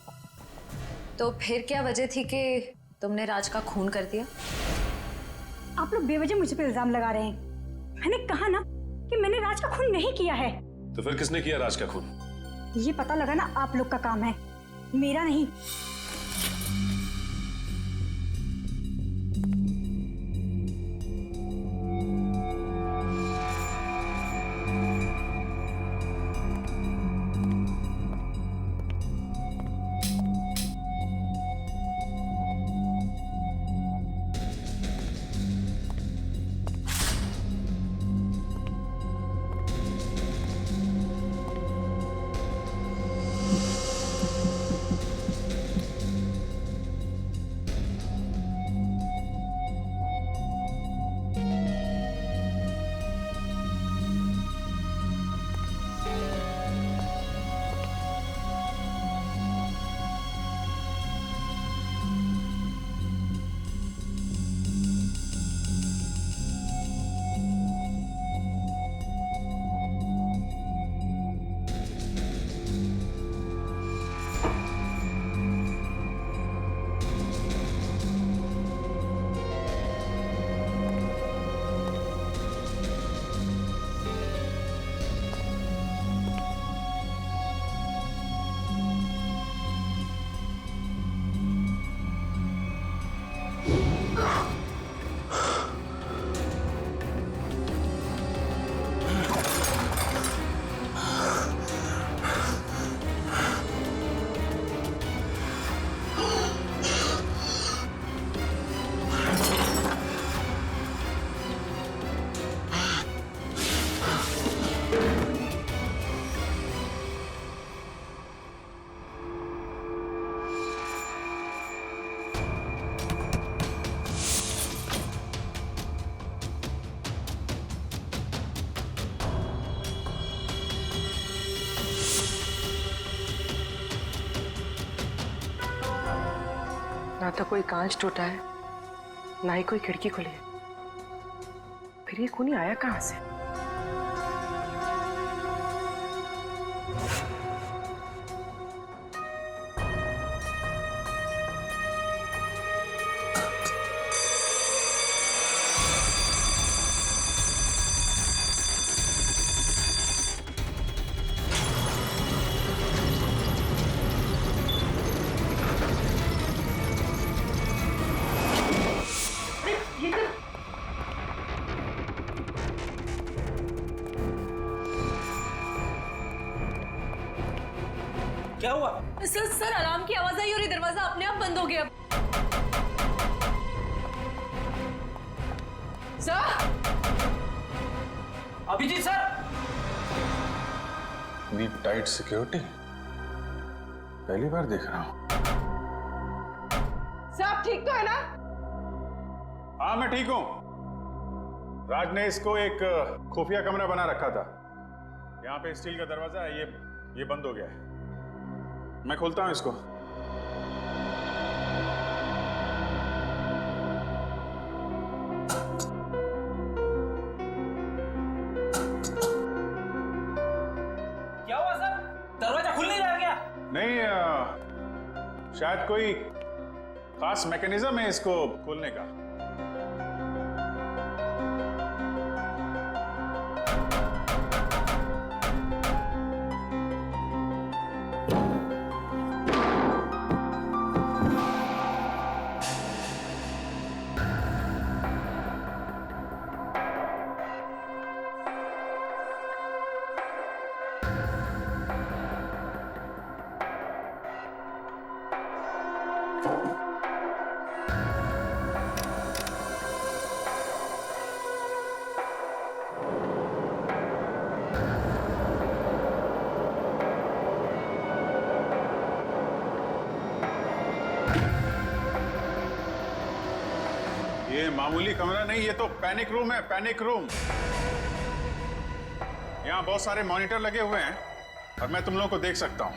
तो फिर क्या वजह थी कि तुमने राज का खून कर दिया? आप लोग बेवजह मुझ पे इल्जाम लगा रहे हैं। मैंने कहा ना कि मैंने राज का खून नहीं किया है। तो फिर किसने किया राज का खून? ये पता लगाना आप लोग का काम है, मेरा नहीं। तो कोई कांच टूटा है, ना ही कोई खिड़की खुली है। फिर ये खूनी आया कहां से? क्या हुआ? सर अलार्म की आवाज आई और ये दरवाजा अपने आप बंद हो गया। सर! अभिजीत सर! इतनी टाइट सिक्योरिटी पहली बार देख रहा हूं। सर आप ठीक तो है ना? हाँ मैं ठीक हूं। राज ने इसको एक खुफिया कमरा बना रखा था। यहाँ पे स्टील का दरवाजा है, ये बंद हो गया है। मैं खोलता हूं इसको। क्या हुआ सर? दरवाजा खुल नहीं रहा क्या? नहीं शायद कोई खास मैकेनिज्म है इसको खोलने का। ये मामूली कमरा नहीं, ये तो पैनिक रूम है, पैनिक रूम। यहाँ बहुत सारे मॉनिटर लगे हुए हैं और मैं तुम लोगों को देख सकता हूँ।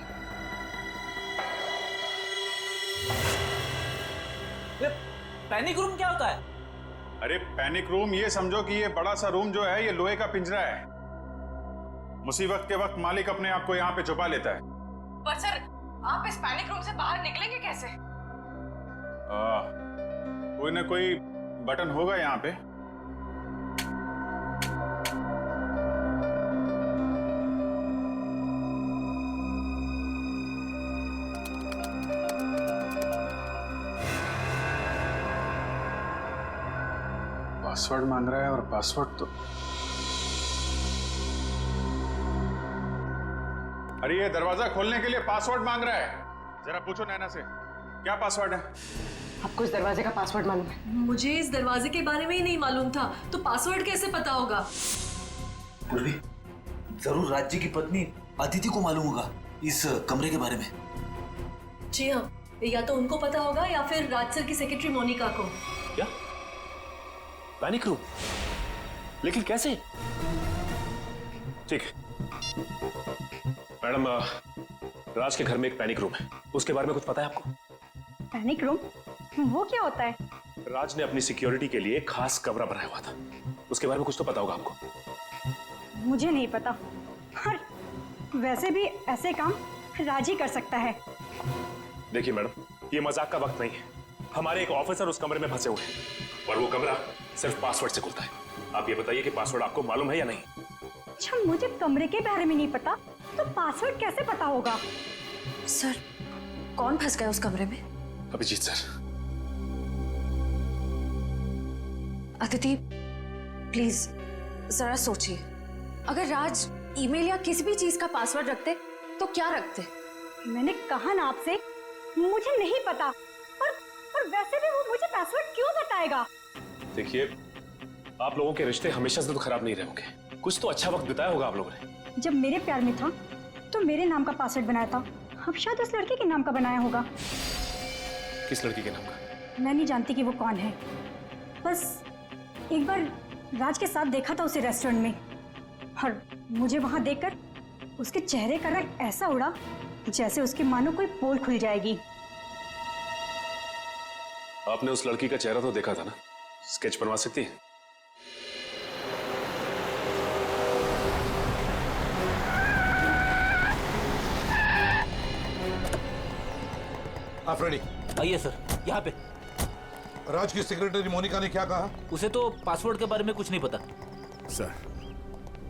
पैनिक रूम क्या होता है? अरे पैनिक रूम ये समझो कि ये बड़ा सा रूम जो है ये लोहे का पिंजरा है। मुसीबत के वक्त मालिक अपने आप को यहाँ पे छुपा लेता है। पर सर आप इस पैनिक रूम से बाहर निकलेंगे कैसे? कोई ना कोई बटन होगा यहाँ पे। पासवर्ड मांग रहा है और पासवर्ड तो अरे ये दरवाजा खोलने के लिए पासवर्ड मांग रहा है। जरा पूछो नैना से क्या पासवर्ड है। आपको इस दरवाजे का पासवर्ड मालूम है? मुझे इस दरवाजे के बारे में ही नहीं मालूम था, तो पासवर्ड कैसे पता होगा? पूर्वी, जरूर राज्य की पत्नी अदिति को मालूम होगा इस कमरे के बारे में। जी हाँ, या तो उनको पता होगा या फिर राज सर की सेक्रेटरी मोनिका को। क्या? Panic room? लेकिन कैसे? ठीक है मैडम, राज के घर में एक पैनिक रूम है, उसके बारे में कुछ पता है आपको? Panic room? वो क्या होता है? राज ने अपनी सिक्योरिटी के लिए खास कमरा बनाया हुआ था, उसके बारे में कुछ तो पता होगा आपको। मुझे नहीं पता। और वैसे भी ऐसे काम राज ही कर सकता है। देखिए मैडम, ये मजाक का वक्त नहीं है। हमारे एक ऑफिसर उस कमरे में फंसे हुए हैं और वो कमरा सिर्फ पासवर्ड से खुलता है। आप ये बताइए कि पासवर्ड आपको मालूम है या नहीं? अच्छा, मुझे कमरे के बारे में नहीं पता तो पासवर्ड कैसे पता होगा? सर कौन फंस गया उस कमरे में? अभिजीत सर। अदिति प्लीज जरा सोचिए, अगर राज ईमेल या किसी भी चीज का पासवर्ड रखते तो क्या रखते? मैंने कहा ना आपसे, मुझे नहीं पता। और वैसे भी वो मुझे पासवर्ड क्यों बताएगा? देखिए, आप लोगों के रिश्ते हमेशा से तो खराब नहीं रहे होंगे, कुछ तो अच्छा वक्त बिताया होगा आप लोगों ने। जब मेरे प्यार में था तो मेरे नाम का पासवर्ड बनाया था, अब शायद उस लड़के के नाम का बनाया होगा। किस लड़की के नाम का? मैं नहीं जानती कि वो कौन है, बस एक बार राज के साथ देखा था उसे रेस्टोरेंट में, और मुझे वहां देखकर उसके चेहरे का रंग ऐसा उड़ा जैसे उसकी मानो कोई पोल खुल जाएगी। आपने उस लड़की का चेहरा तो देखा था ना, स्केच बनवा सकती है? हाँ फ्रेडी, आइए सर, यहाँ पे। राज की सेक्रेटरी मोनिका ने क्या कहा? उसे तो पासवर्ड के बारे में कुछ नहीं पता। सर,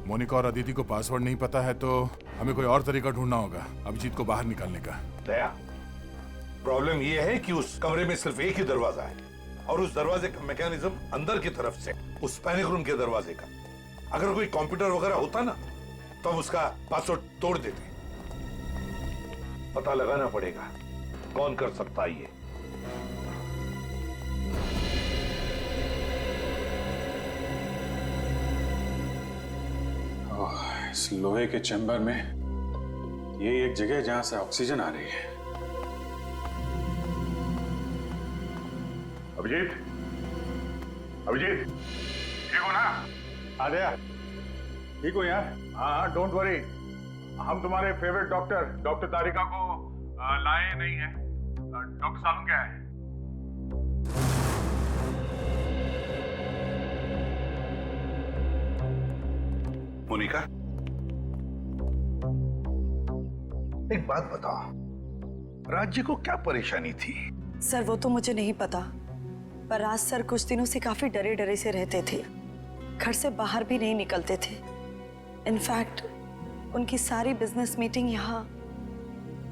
मोनिका और अदिति को पासवर्ड नहीं पता है तो हमें कोई और तरीका ढूंढना होगा अभिजीत को बाहर निकालने का। दया, प्रॉब्लम यह है कि उस कमरे में सिर्फ एक ही दरवाजा है और उस दरवाजे का मैकेनिज्म अंदर की तरफ से, उस पैनिक रूम के दरवाजे का। अगर कोई कंप्यूटर वगैरह होता ना तो हम उसका पासवर्ड तोड़ देते। पता लगाना पड़ेगा कौन कर सकता है ये। इस लोहे के चैम्बर में ये एक जगह है जहां से ऑक्सीजन आ रही है। अभिजीत, अभिजीत, ठीक हो ना? आ गया? ठीक हो यार? हाँ, डोंट वरी। हम तुम्हारे फेवरेट डॉक्टर तारिका को लाए नहीं है। डॉक्टर सालम क्या है? मोनिका, एक बात बताओ, राज्य को क्या परेशानी थी? सर वो तो मुझे नहीं पता, पर राज सर कुछ दिनों से काफी डरे डरे से रहते थे, घर से बाहर भी नहीं निकलते थे। इनफैक्ट उनकी सारी बिजनेस मीटिंग यहाँ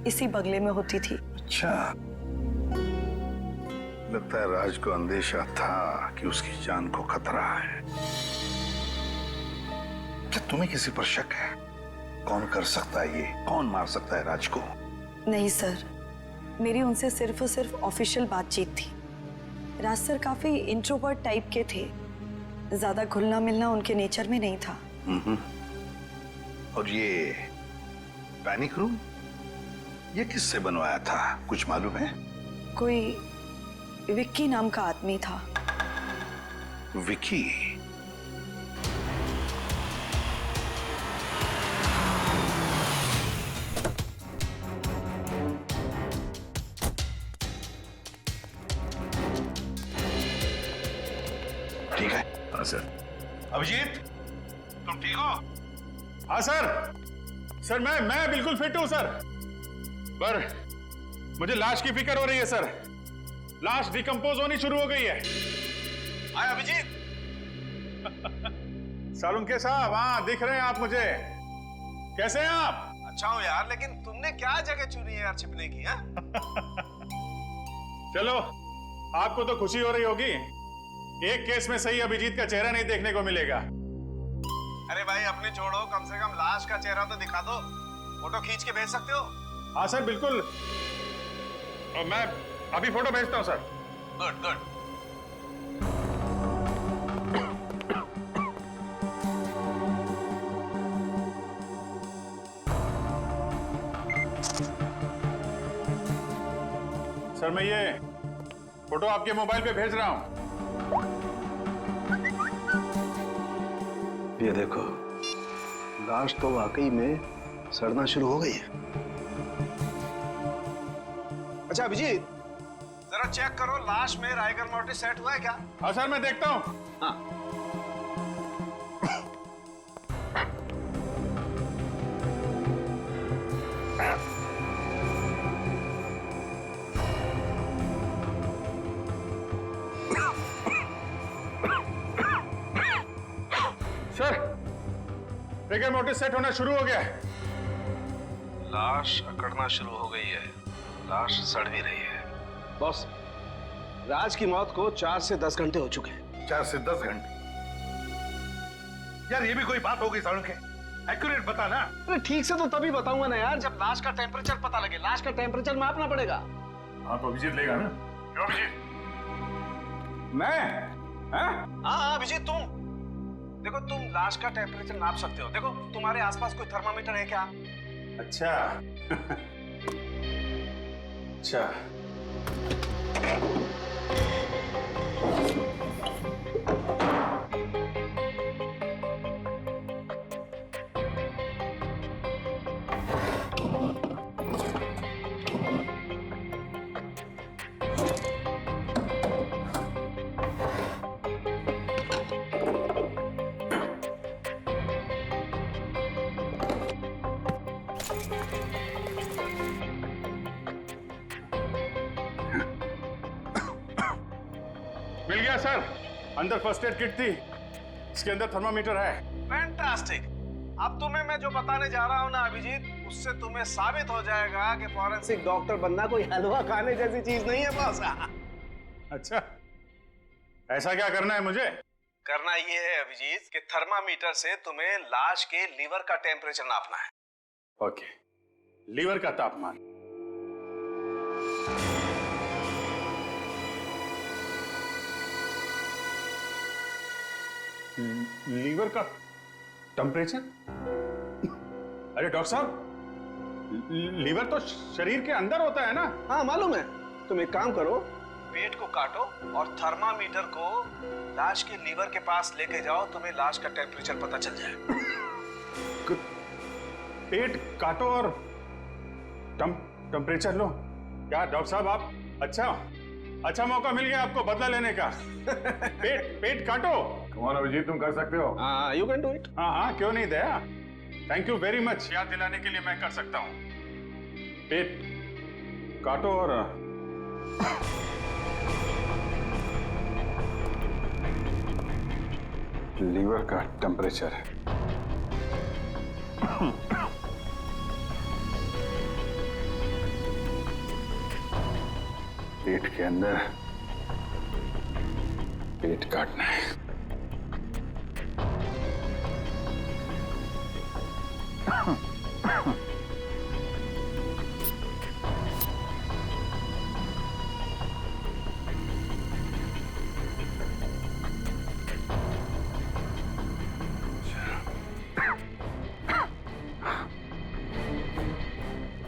इसी बंगले में होती थी। अच्छा, लगता है राज को अंदेशा था कि उसकी जान को खतरा है। क्या तुम्हें किसी पर शक है? कौन कर सकता है ये? कौन मार सकता है राज को? नहीं सर, मेरी उनसे सिर्फ और सिर्फ ऑफिशियल बातचीत थी। राज सर काफी इंट्रोवर्ट टाइप के थे, ज्यादा घुलना मिलना उनके नेचर में नहीं था। और ये पैनिक रूम, ये किससे बनवाया था, कुछ मालूम है? कोई विक्की नाम का आदमी था। विक्की? ठीक है। हाँ सर। अभिजीत, तुम ठीक हो? हाँ सर। सर मैं बिल्कुल फिट हूं सर, पर मुझे लाश की फिक्र हो रही है सर। लाश डिकम्पोज होनी शुरू हो गई है। आए अभिजीत। सालुंके साहब, हाँ दिख रहे हैं आप मुझे। कैसे हैं आप? अच्छा हो यार, लेकिन तुमने क्या जगह चुनी है यार छिपने की? है चलो, आपको तो खुशी हो रही होगी, एक केस में सही अभिजीत का चेहरा नहीं देखने को मिलेगा। अरे भाई अपने छोड़ो, कम से कम लाश का चेहरा तो दिखा दो, फोटो खींच के भेज सकते हो। हाँ सर बिल्कुल, और मैं अभी फोटो भेजता हूँ सर। Good good. सर मैं ये फोटो आपके मोबाइल पे भेज रहा हूँ। ये देखो, लाश तो वाकई में सड़ना शुरू हो गई है। अच्छा अभिजीत, जरा चेक करो लाश में राइगर मोर्टिस सेट हुआ है क्या? हाँ सर, मैं देखता हूँ। हाँ। सर, राइगर मोर्टिस सेट होना शुरू हो गया है। लाश अकड़ना शुरू हो गई है, लाश सड़ भी रही है। बॉस, राज की मौत को 4 से 10 घंटे हो चुके हैं। 4 से 10 घंटे? यार ये भी कोई बात हो गई सालुंके? एक्यूरेट बता ना। अरे ठीक से तो तभी बताऊंगा ना यार, जब लाश का टेम्परेचर पता लगे। लाश का टेम्परेचर मापना पड़ेगा। हाँ तो अभिजीत लेगा ना? क्यों अभिजीत? मैं? हाँ अभिजीत, तुम देखो, तुम लाश का टेम्परेचर नाप सकते हो। देखो तुम्हारे आसपास कोई थर्मामीटर है क्या? अच्छा। अच्छा। गया सर, अंदर फर्स्ट एड किट थी, इसके अंदर थर्मामीटर है। फैंटास्टिक। अब तुम्हें मैं जो बताने जा रहा हूँ ना अभिजीत, उससे तुम्हें साबित हो जाएगा कि फॉरेंसिक डॉक्टर बनना कोई हलवा खाने जैसी चीज नहीं है बॉस। अच्छा, ऐसा क्या करना है मुझे? करना ये है अभिजीत कि थर्मामीटर से तुम्हें लाश के लीवर का टेम्परेचर नापना है। ओके, लीवर का तापमान। लीवर का टेम्परेचर? अरे डॉक्टर साहब, लीवर तो शरीर के अंदर होता है ना? हाँ मालूम है। तुम एक काम करो, पेट को काटो और थर्मामीटर को लाश के लीवर के पास लेके जाओ, तुम्हें लाश का टेम्परेचर पता चल जाए। पेट काटो और टेम्परेचर लो? क्या डॉक्टर साहब आप अच्छा मौका मिल गया आपको बदला लेने का। पेट काटो। कौन अभिजीत, तुम कर सकते हो? हाँ, यू कैन डू इट। हाँ, क्यों नहीं दया। थैंक यू वेरी मच, याद दिलाने के लिए मैं कर सकता हूँ। पेट काटो और लीवर का टेम्परेचर। पेट के अंदर पेट काटना है।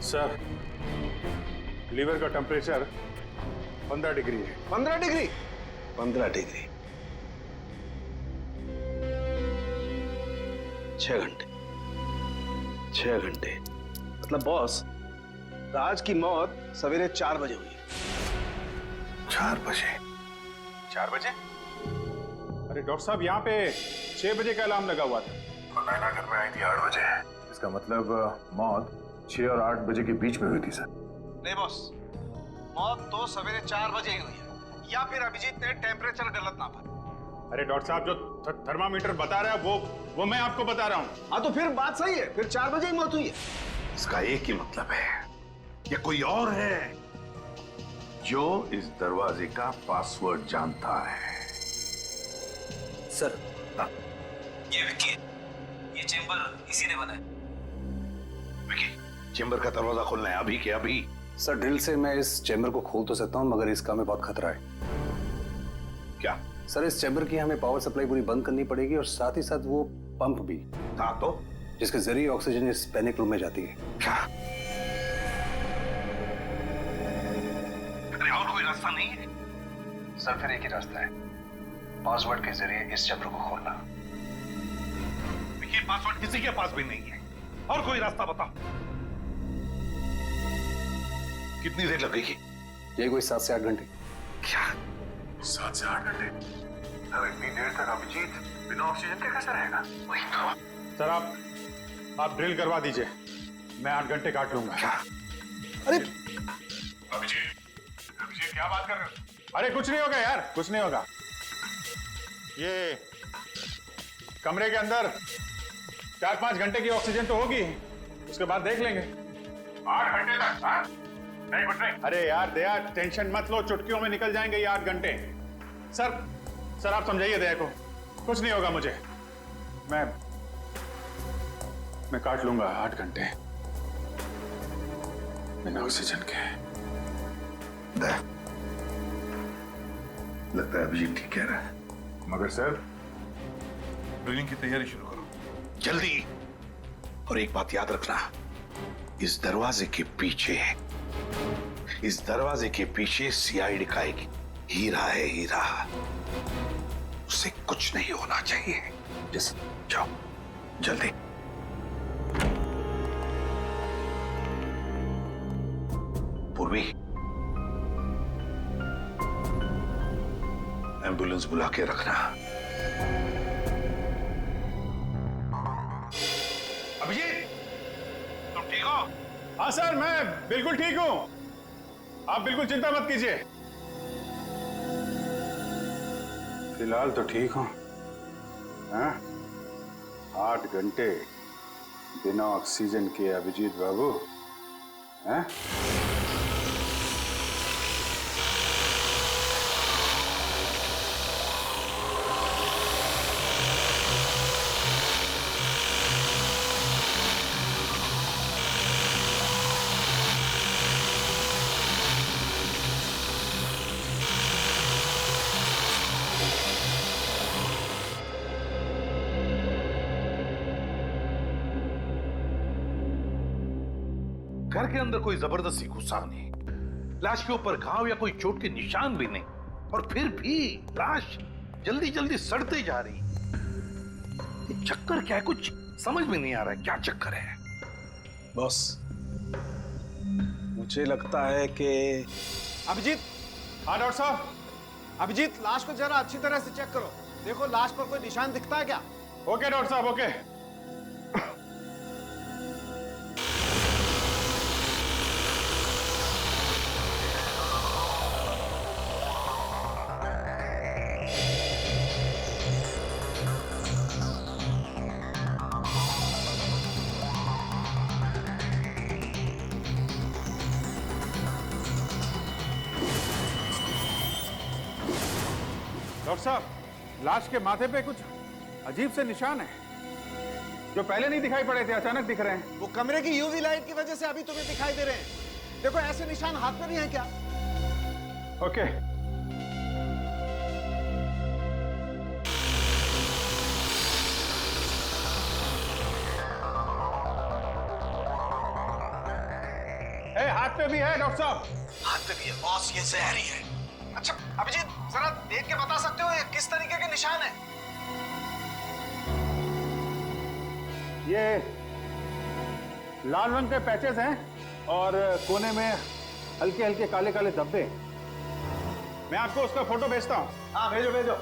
सर, लीवर का टेम्परेचर 15 डिग्री है। 15 डिग्री? 15 डिग्री। 6 घंटे। 6 घंटे मतलब बॉस, राज की मौत सवेरे 4 बजे हुई है। 4 बजे? 4 बजे? अरे डॉक्टर साहब, यहाँ पे 6 बजे का अलार्म लगा हुआ था। नैना घर में आई थी 8 बजे। इसका मतलब मौत 6 और 8 बजे के बीच में हुई थी सर। नहीं बॉस, मौत तो सवेरे 4 बजे ही हुई है, या फिर अभिजीत ने टेम्परेचर गलत नापा। अरे डॉक्टर साहब, जो थर्मामीटर बता रहा है वो मैं आपको बता रहा हूँ। हाँ तो फिर बात सही है, फिर 4 बजे ही मौत हुई है। इसका एक ही मतलब है, ये कोई और है जो इस दरवाजे का पासवर्ड जानता है। सर, ये विक्की है, ये चेंबर इसी ने बनाया। विक्की, चेंबर का दरवाजा खोलना है अभी के अभी। सर, ड्रिल से मैं इस चेंबर को खोल तो सकता हूँ, मगर इसका हमें बहुत खतरा है। क्या? सर, इस चेंबर की हमें पावर सप्लाई पूरी बंद करनी पड़ेगी और साथ ही साथ वो पंप भी। हाँ तो? जिसके जरिए ऑक्सीजन इस पैनिक रूम में जाती है। क्या? अरे और कोई रास्ता नहीं है? सर, फिर एक ही रास्ता है, पासवर्ड के जरिए इस चेंबर को खोलना। विक्की, पासवर्ड किसी के पास भी नहीं है, और कोई रास्ता बताओ। कितनी देर लगेगी? ये कोई 7 से 8 घंटे। क्या? 7 से 8 घंटे? अब इतनी देर तक अभिजीत बिना ऑक्सीजन के कैसे रहेगा? वही तो। सर, आप ड्रिल करवा दीजिए, मैं 8 घंटे काट लूंगा। क्या? अरे अभिजीत क्या बात कर रहे हो? अरे कुछ नहीं होगा यार, कुछ नहीं होगा। ये कमरे के अंदर 4-5 घंटे की ऑक्सीजन तो होगी, उसके बाद देख लेंगे। 8 घंटे तक? हाँ? नहीं कुछ नहीं। अरे यार दया, टेंशन मत लो, चुटकियों में निकल जाएंगे ये 8 घंटे। सर आप समझाइए दया को, कुछ नहीं होगा मुझे, मैं काट लूंगा 8 घंटे बिना ऑक्सीजन के। दया, लगता है अभिजीत ठीक कह रहा है। मगर सर, ड्रिलिंग की तैयारी शुरू करो जल्दी। और एक बात याद रखना, इस दरवाजे के पीछे सीआईडी का एक हीरा है, हीरा। उसे कुछ नहीं होना चाहिए। जाओ जल्दी। पूर्वी, एम्बुलेंस बुला के रखना। अभिजीत, तुम ठीक हो? हाँ सर, मैं बिल्कुल ठीक हूं, आप बिल्कुल चिंता मत कीजिए। फिलहाल तो ठीक हूँ। हाँ? 8 घंटे बिना ऑक्सीजन के अभिजीत बाबू। हाँ? घर के अंदर कोई जबरदस्ती घुसा नहीं, लाश के ऊपर घाव या कोई चोट के निशान भी नहीं, और फिर भी लाश जल्दी जल्दी सड़ते जा रही। ये चक्कर क्या है, कुछ समझ में नहीं आ रहा है, क्या चक्कर है? बॉस, मुझे लगता है कि अभिजीत। हाँ डॉक्टर साहब। अभिजीत, लाश को जरा अच्छी तरह से चेक करो, देखो लाश पर कोई निशान दिखता है क्या? ओके डॉक्टर साहब, ओके। डॉक्टर साहब, लाश के माथे पे कुछ अजीब से निशान है जो पहले नहीं दिखाई पड़े थे, अचानक दिख रहे हैं। वो कमरे की यूवी लाइट की वजह से अभी तुम्हें दिखाई दे रहे हैं। देखो ऐसे निशान हाथ में नहीं है क्या? ओके। हाथ पे भी है डॉक्टर साहब। हाथ पे भी है बॉस, ये जहरी है। अच्छा अभिजीत, जरा देख के बता सकते हो ये किस तरीके के निशान है? ये लाल रंग के पैचेस हैं और कोने में हल्के हल्के काले काले धब्बे। मैं आपको उसका फोटो भेजता हूं। हाँ भेजो भेजो।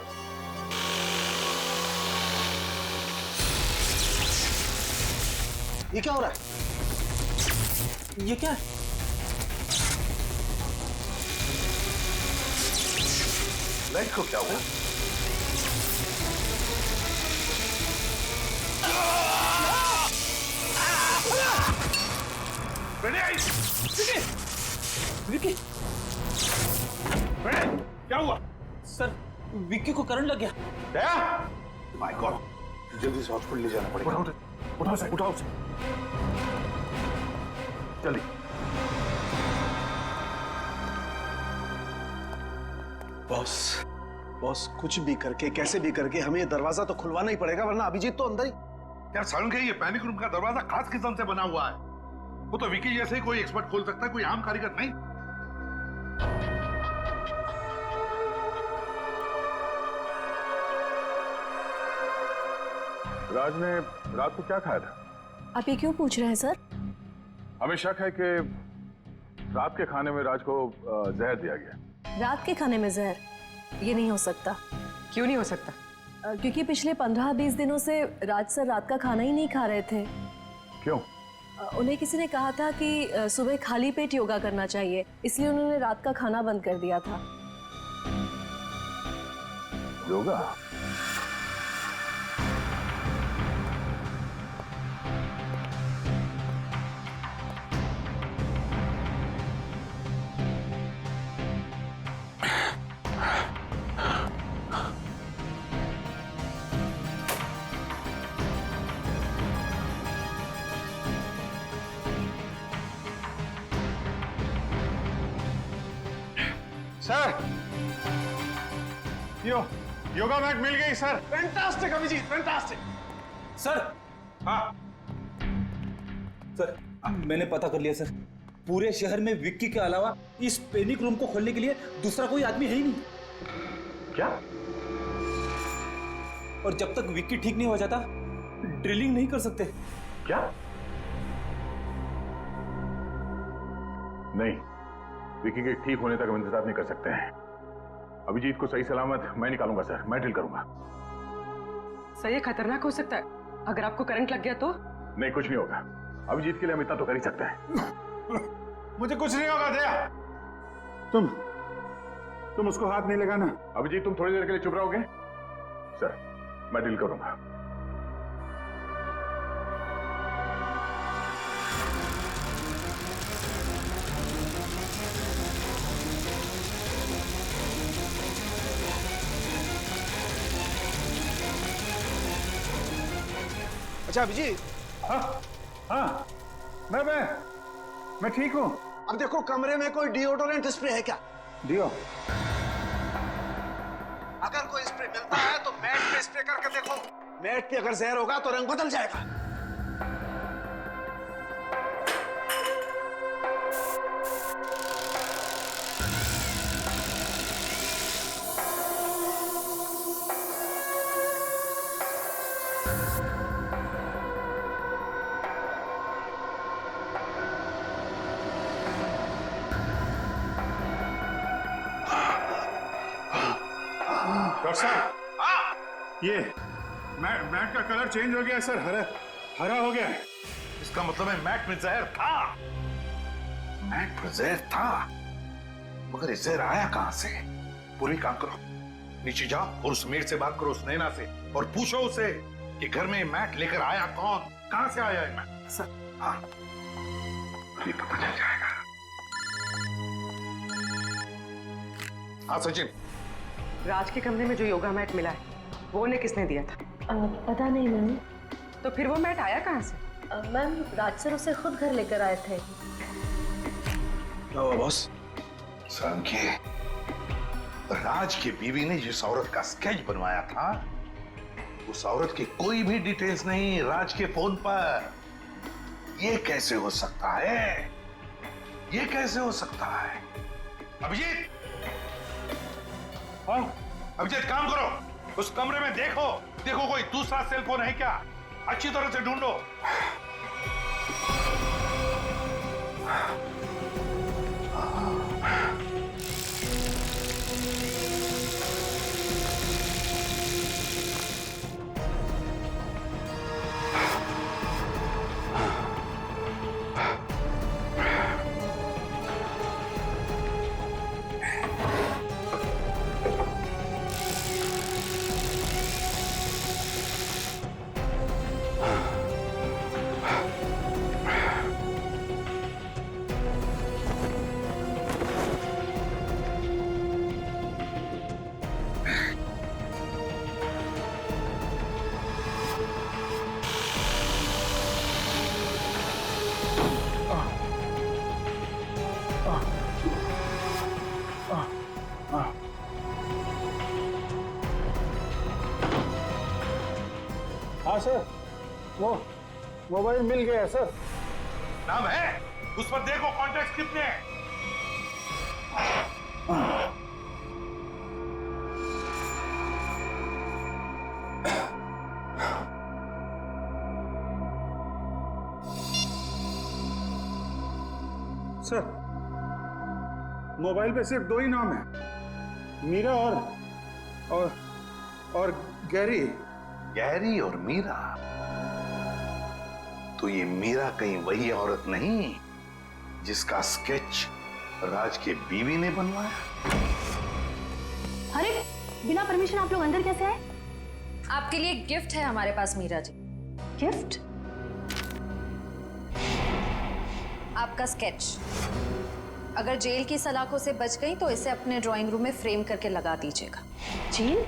ये क्या हो रहा है? ये क्या है? लाइट को क्या हुआ? विक्की, क्या हुआ? सर विक्की को करंट लग गया। दया, माय गॉड, जल्दी से हॉस्पिटल ले जाना पड़ेगा। उठाओ से, उठाओ से, जल्दी। बॉस, बॉस कुछ भी करके, कैसे भी करके हमें ये दरवाजा तो खुलवाना ही पड़ेगा, वरना अभिजीत तो अंदर ही। यार सारुण के ये पैनिक रूम का दरवाजा खास किस्म से बना हुआ है। वो तो विकी जैसे ही कोई एक्सपर्ट खोल सकता है, कोई आम कारीगर नहीं। राज ने रात को क्या खाया था? आप ये क्यों पूछ रहे हैं सर? हमें शक है कि रात के खाने में राज को जहर दिया गया। रात के खाने में जहर? ये नहीं हो सकता। क्यों नहीं हो सकता? क्योंकि पिछले 15-20 दिनों से राज सर रात का खाना ही नहीं खा रहे थे। क्यों? उन्हें किसी ने कहा था कि सुबह खाली पेट योगा करना चाहिए, इसलिए उन्होंने रात का खाना बंद कर दिया था। योगा? सर, योगा मैट मिल गई sir. Fantastic Abhijit, fantastic. Sir. हाँ सर, मैंने पता कर लिया सर, पूरे शहर में विक्की के अलावा इस पैनिक रूम को खोलने के लिए दूसरा कोई आदमी है ही नहीं। क्या? और जब तक विक्की ठीक नहीं हो जाता ड्रिलिंग नहीं कर सकते। क्या? नहीं, विक्की के ठीक होने तक हम इंतजार नहीं कर सकते हैं। अभिजीत को सही सलामत मैं निकालूंगा सर, मैं ड्रिल करूंगा। सर ये खतरनाक हो सकता है, अगर आपको करंट लग गया तो? नहीं, कुछ नहीं होगा। अभिजीत के लिए हम इतना तो कर ही सकते हैं। मुझे कुछ नहीं होगा दया। तुम उसको हाथ नहीं लगाना। अभिजीत तुम थोड़ी देर के लिए चुप रहोगे? सर, मैं डील करूंगा। अच्छा अभिजीत। हाँ हाँ, मैं ठीक हूँ। अब देखो कमरे में कोई डिओडोरेंट स्प्रे है क्या? डियो? अगर कोई स्प्रे मिलता है तो मैट पे स्प्रे करके देखो। मैट पे अगर जहर होगा तो रंग बदल जाएगा। डॉक्टर साहब, ये मैट का कलर चेंज हो गया है सर, हरा हो गया है। इसका मतलब है मैट में जहर था। मैट में जहर था, मगर ये जहर आया कहां से? पूरी काम करो, नीचे जाओ और उस मेड से बात करो, उस नैना से, और पूछो उसे कि घर में मैट लेकर आया कौन, कहां से आया है मैट। सर हाँ, अभी पता चल जाएगा। हाँ सचिन, राज के कमरे में जो योगा मैट मिला है वो उन्हें किसने दिया था? पता नहीं मैम। तो फिर वो मैट आया कहाँ से? मैम राज सर उसे खुद घर लेकर आए थे। क्या हुआ बॉस? सांख्य, राज की बीवी ने जिस औरत का स्केच बनवाया था उस औरत की कोई भी डिटेल्स नहीं राज के फोन पर। ये कैसे हो सकता है? ये कैसे हो सकता है? अभिजीत, हाँ अभिजीत, काम करो, उस कमरे में देखो कोई दूसरा सेल फोन है क्या, अच्छी तरह से ढूंढो। हाँ सर, वो मोबाइल मिल गया सर। नाम है उस पर, देखो कॉन्टैक्ट कितने हैं। सर, मोबाइल पे सिर्फ 2 ही नाम है, मीरा और गैरी। गैरी और मीरा? तो ये मीरा कहीं वही औरत नहीं जिसका स्केच राज के बीवी ने बनवाया? अरे बिना परमिशन आप लोग अंदर कैसे आए? आपके लिए गिफ्ट है हमारे पास मीरा जी। गिफ्ट? आपका स्केच। अगर जेल की सलाखों से बच गई तो इसे अपने ड्राइंग रूम में फ्रेम करके लगा दीजिएगा। जेल?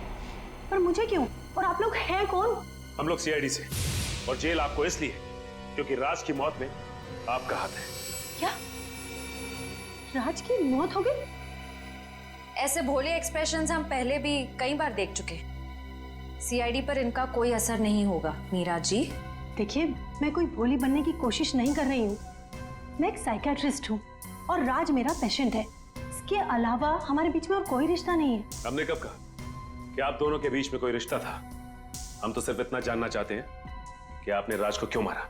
पर मुझे क्यों? और आप लोग हैं कौन? हम लोग सीआईडी से, और जेल आपको इसलिए क्योंकि राज की मौत में आपका हाथ है। क्या? राज की मौत हो गई? ऐसे भोले एक्सप्रेशंस हम पहले भी कई बार देख चुके। सीआईडी पर इनका कोई असर नहीं होगा मीरा जी। देखिए, मैं कोई भोली बनने की कोशिश नहीं कर रही हूँ। मैं एक साइकियाट्रिस्ट हूँ और राज मेरा पेशेंट है। इसके अलावा हमारे बीच में और कोई रिश्ता नहीं है। हमने कब कहा कि आप दोनों के बीच में कोई रिश्ता था? हम तो सिर्फ इतना जानना चाहते हैं कि आपने राज को क्यों मारा।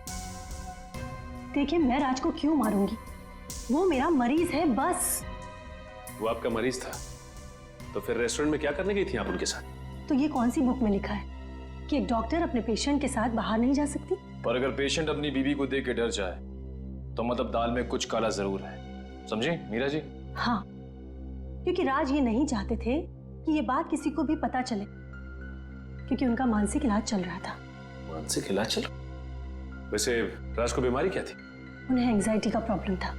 देखिए, मैं राज को क्यों मारूंगी? वो मेरा मरीज है, बस। वो आपका मरीज था तो फिर रेस्टोरेंट में क्या करने गई थी आप उनके साथ? तो ये कौन सी बुक में लिखा है कि एक डॉक्टर अपने पेशेंट के साथ बाहर नहीं जा सकती? पर अगर पेशेंट अपनी बीवी को देख के डर जाए तो मतलब दाल में कुछ काला जरूर है, समझे मीरा जी? हाँ, क्योंकि राज ये नहीं चाहते थे कि ये बात किसी को भी पता चले। क्योंकि उनका मानसिक इलाज चल रहा था। मानसिक इलाज चल? वैसे राज को बीमारी क्या थी? उन्हें एंजाइटी का प्रॉब्लम था।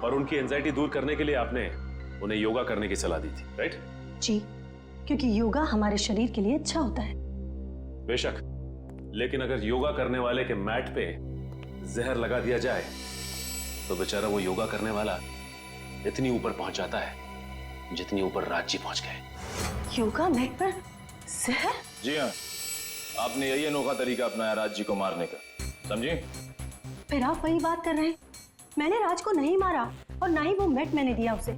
और उनकी एंजाइटी दूर करने के लिए आपने उन्हें योगा करने की सलाह दी थी, राइट? जी, क्योंकि योगा हमारे शरीर के लिए अच्छा होता है। बेशक, लेकिन अगर योगा करने वाले के मैट पे जहर लगा दिया जाए तो बेचारा वो योगा करने वाला इतनी ऊपर पहुंच जाता है जितनी ऊपर राज जी पहुंच गए। योगा मैट पर जहर? जी हाँ, आपने यही अनोखा तरीका अपनाया राज जी को मारने का, समझे? फिर आप वही बात कर रहे हैं। मैंने राज को नहीं मारा और ना ही वो मैट मैंने दिया उसे,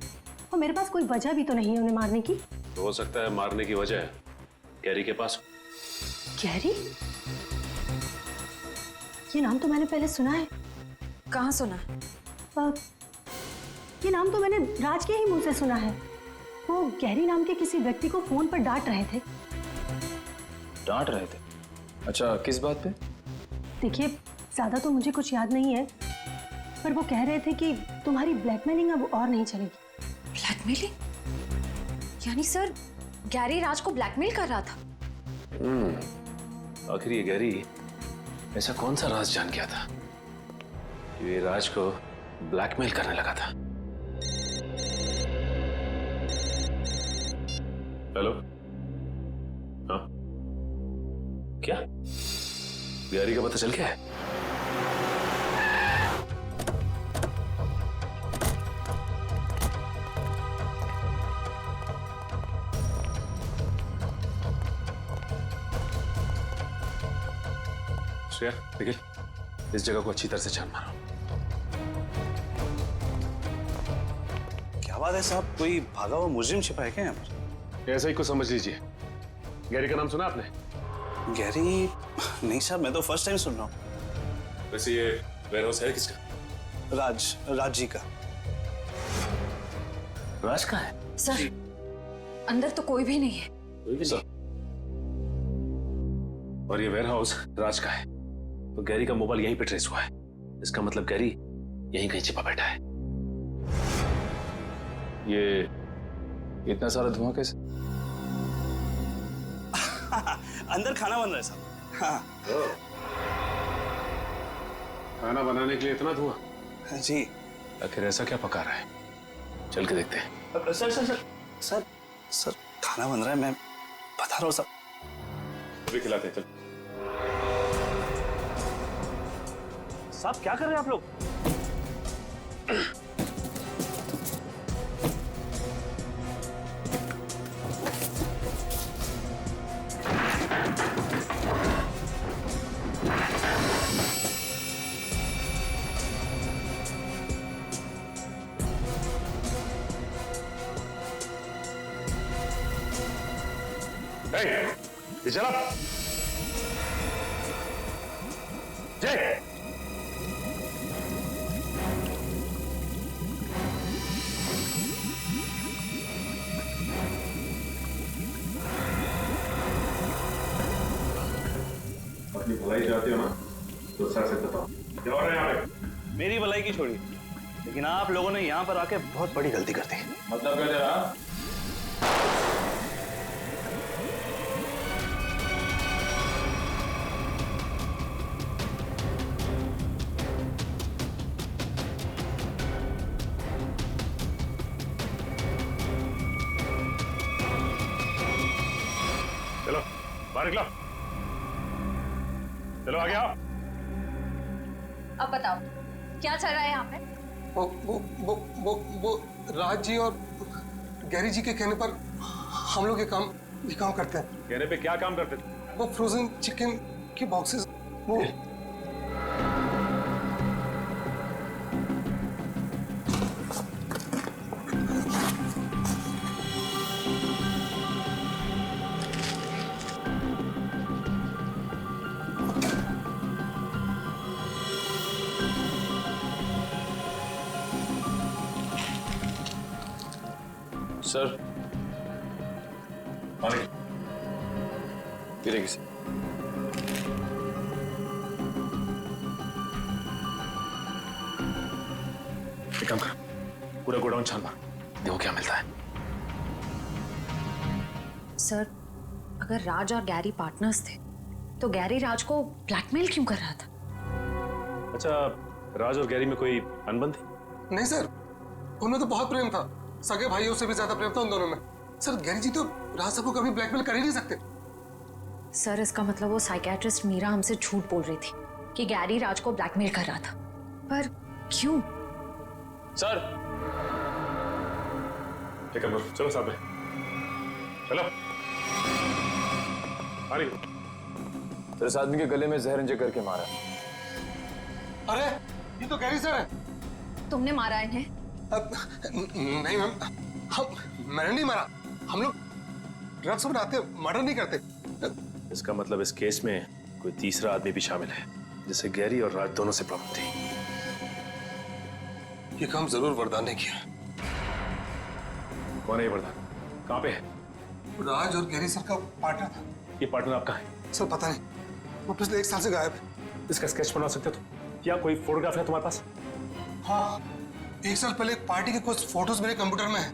और मेरे पास कोई वजह भी तो नहीं है उन्हें मारने की। तो हो सकता है मारने की वजह गैरी के पास। गैरी? ये नाम तो मैंने पहले सुना है। कहाँ सुना? ये नाम तो मैंने राज के ही मुंह से सुना है। वो गैरी नाम के किसी व्यक्ति को फोन पर डांट रहे थे। डांट रहे थे? अच्छा, किस बात पे? देखिए, ज्यादा तो मुझे कुछ याद नहीं है, पर वो कह रहे थे कि तुम्हारी ब्लैकमेलिंग अब और नहीं चलेगी। ब्लैकमेलिंग? यानी सर गैरी राज को ब्लैकमेल कर रहा था? आखिर ये गैरी ऐसा कौन सा राज जान गया था कि ये राज को ब्लैकमेल करने लगा था? हेलो? हाँ, क्या गैरी का पता चल गया है? श्रेया, निखिल, इस जगह को अच्छी तरह से छान मारो। क्या बात है साहब, कोई भागा हुआ मुजरिम छिपा है क्या यहाँ पर? ऐसा ही कुछ समझ लीजिए। गैरी का नाम सुना आपने? गैरी? नहीं साहब, मैं तो फर्स्ट टाइम सुन रहा हूँ। वैसे ये वेयरहाउस है किसका? राज जी का। राज का है? सर, अंदर तो कोई भी नहीं है। कोई भी नहीं? और ये वेयरहाउस राज का है, तो गैरी का मोबाइल यहीं पे ट्रेस हुआ है। इसका मतलब गैरी यहीं कहीं छिपा बैठा है। ये इतना सारा धुआं कैसे? अंदर खाना बन रहा है साहब। हाँ। खाना बनाने के लिए इतना धुआं? जी। आखिर ऐसा क्या पका रहा है? चल के देखते हैं। Sir sir sir sir sir खाना बन रहा है, मैं बता रहा हूँ साहब। अभी खिलाते हैं, चल। साहब क्या कर रहे हैं आप लोग? ये चला जय। अपनी भलाई चाहते हो ना तो सर से बताओ, क्या हो रहा है यहाँ पे? मेरी भलाई की छोड़ी, लेकिन आप लोगों ने यहाँ पर आके बहुत बड़ी गलती कर दी। मतलब क्या तेरा? चलो बाहर निकलो, चलो आगे आओ। अब बताओ क्या चल रहा है यहाँ पे? वो राज जी और गैरी जी के कहने पर हम लोग ये काम करते हैं। कहने पे क्या काम करते थे? वो फ्रोजन चिकन के बॉक्सेस, वो सर गिरेगी से। एक काम कर, पूरा गोडाउन छान मार, देखो क्या मिलता है। सर, अगर राज और गैरी पार्टनर्स थे तो गैरी राज को ब्लैकमेल क्यों कर रहा था? अच्छा, राज और गैरी में कोई अनबन थी? नहीं सर, उनमें तो बहुत प्रेम था, सगे भाइयों से भी ज्यादा प्रेम था उन दोनों में। सर गैरी जी तो राज साहब को कभी ब्लैकमेल कर ही नहीं सकते। सर इसका मतलब वो साइकियाट्रिस्ट मीरा हमसे झूठ बोल रही थी कि गैरी राज को ब्लैकमेल कर रहा था, पर क्यों? सर ठीक है, चलो साहब चलो। सर इस आदमी के गले में जहर इंजेक्ट करके मारा। अरे ये तो गैरी सर है। तुमने मारा इन्हें? नहीं मैम, मैंने नहीं मारा। हम लोग ड्रग्स बनाते, मर्डर नहीं करते। इसका मतलब इस केस में कोई तीसरा आदमी भी शामिल है जिसे गैरी और राज दोनों से प्रॉब्लम थी। ये काम जरूर वरदान ने किया। कौन है ये वरदान? कहाँ पे है? राज और गैरी सर का पार्टनर था। ये पार्टनर आपका है? सर पता नहीं, वो पिछले 1 साल से गायब है। इसका स्केच बना सकते हो तुम? या कोई फोटोग्राफ है तुम्हारे पास? हाँ, 1 साल पहले एक पार्टी के कुछ फोटोज मेरे कंप्यूटर में है।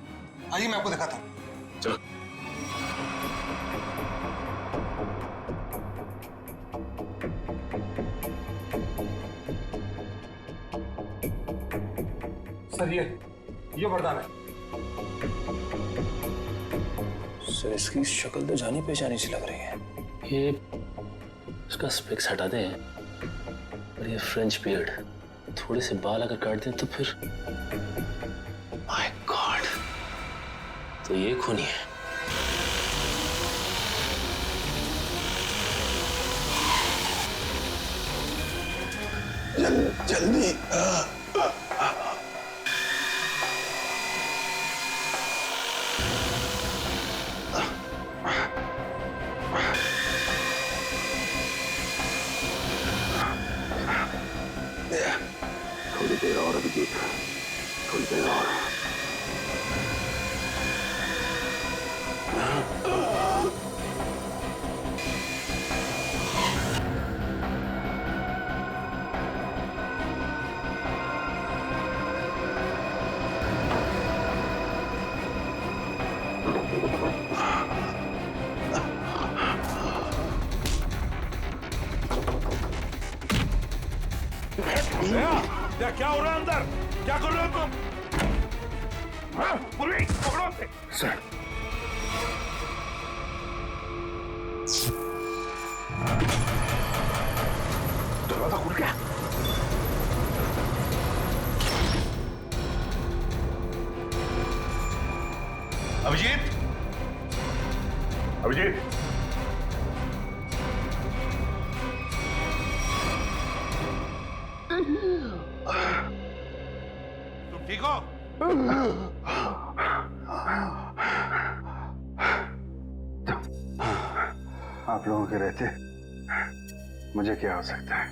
आइए मैं आपको दिखाता हूँ। चलो। सर ये वरदान है। सर इसकी शक्ल तो जानी पहचानी सी लग रही है। ये इसका स्पेक्स हटा दें और ये फ्रेंच बियर्ड, थोड़े से बाल अगर काट दें तो फिर माय गॉड, तो ये खूनी है। जल्दी थोड़ी देर और अभिजीत, थोड़ी देर और। क्या हो रहा है अंदर? क्या कर रहे हो तुम? पुलिस पकड़ो से। सर दरवाजा खुल गया। अभिजीत, अभिजीत, तुम ठीक हो? आप लोगों के रहते मुझे क्या हो सकता है?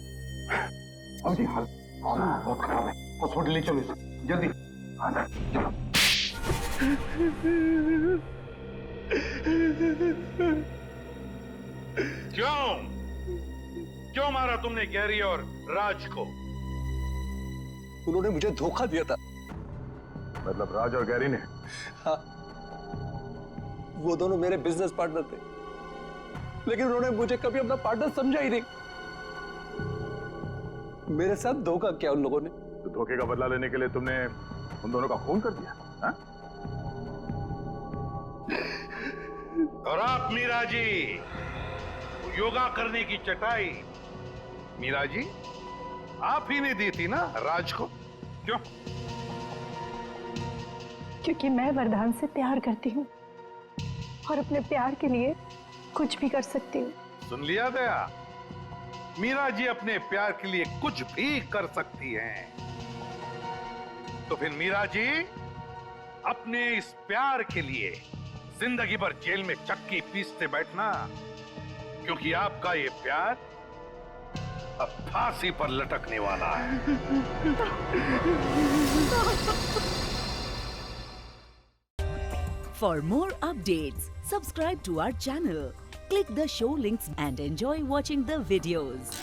अभी हाल बहुत खराब है, हॉस्पिटल ले चलो जल्दी। चलो। क्यों मारा तुमने गैरी और राज को? उन्होंने मुझे धोखा दिया था। मतलब राज और गैरी ने? हाँ, वो दोनों मेरे बिजनेस पार्टनर थे, लेकिन उन्होंने मुझे कभी अपना पार्टनर समझा ही नहीं। मेरे साथ धोखा किया उन लोगों ने। तो धोखे का बदला लेने के लिए तुमने उन दोनों का खून कर दिया? हा? और आप मीरा जी, योगा करने की चटाई मीरा जी आप ही ने दी थी ना राज को? क्यों? क्योंकि मैं वरदान से प्यार करती हूँ और अपने प्यार के लिए कुछ भी कर सकती हूँ। सुन लिया दया, मीरा जी अपने प्यार के लिए कुछ भी कर सकती हैं। तो फिर मीरा जी अपने इस प्यार के लिए जिंदगी भर जेल में चक्की पीसते बैठना, क्योंकि आपका ये प्यार अब फांसी पर लटकने वाला है। For more updates, subscribe to our channel, click the show links and enjoy watching the videos.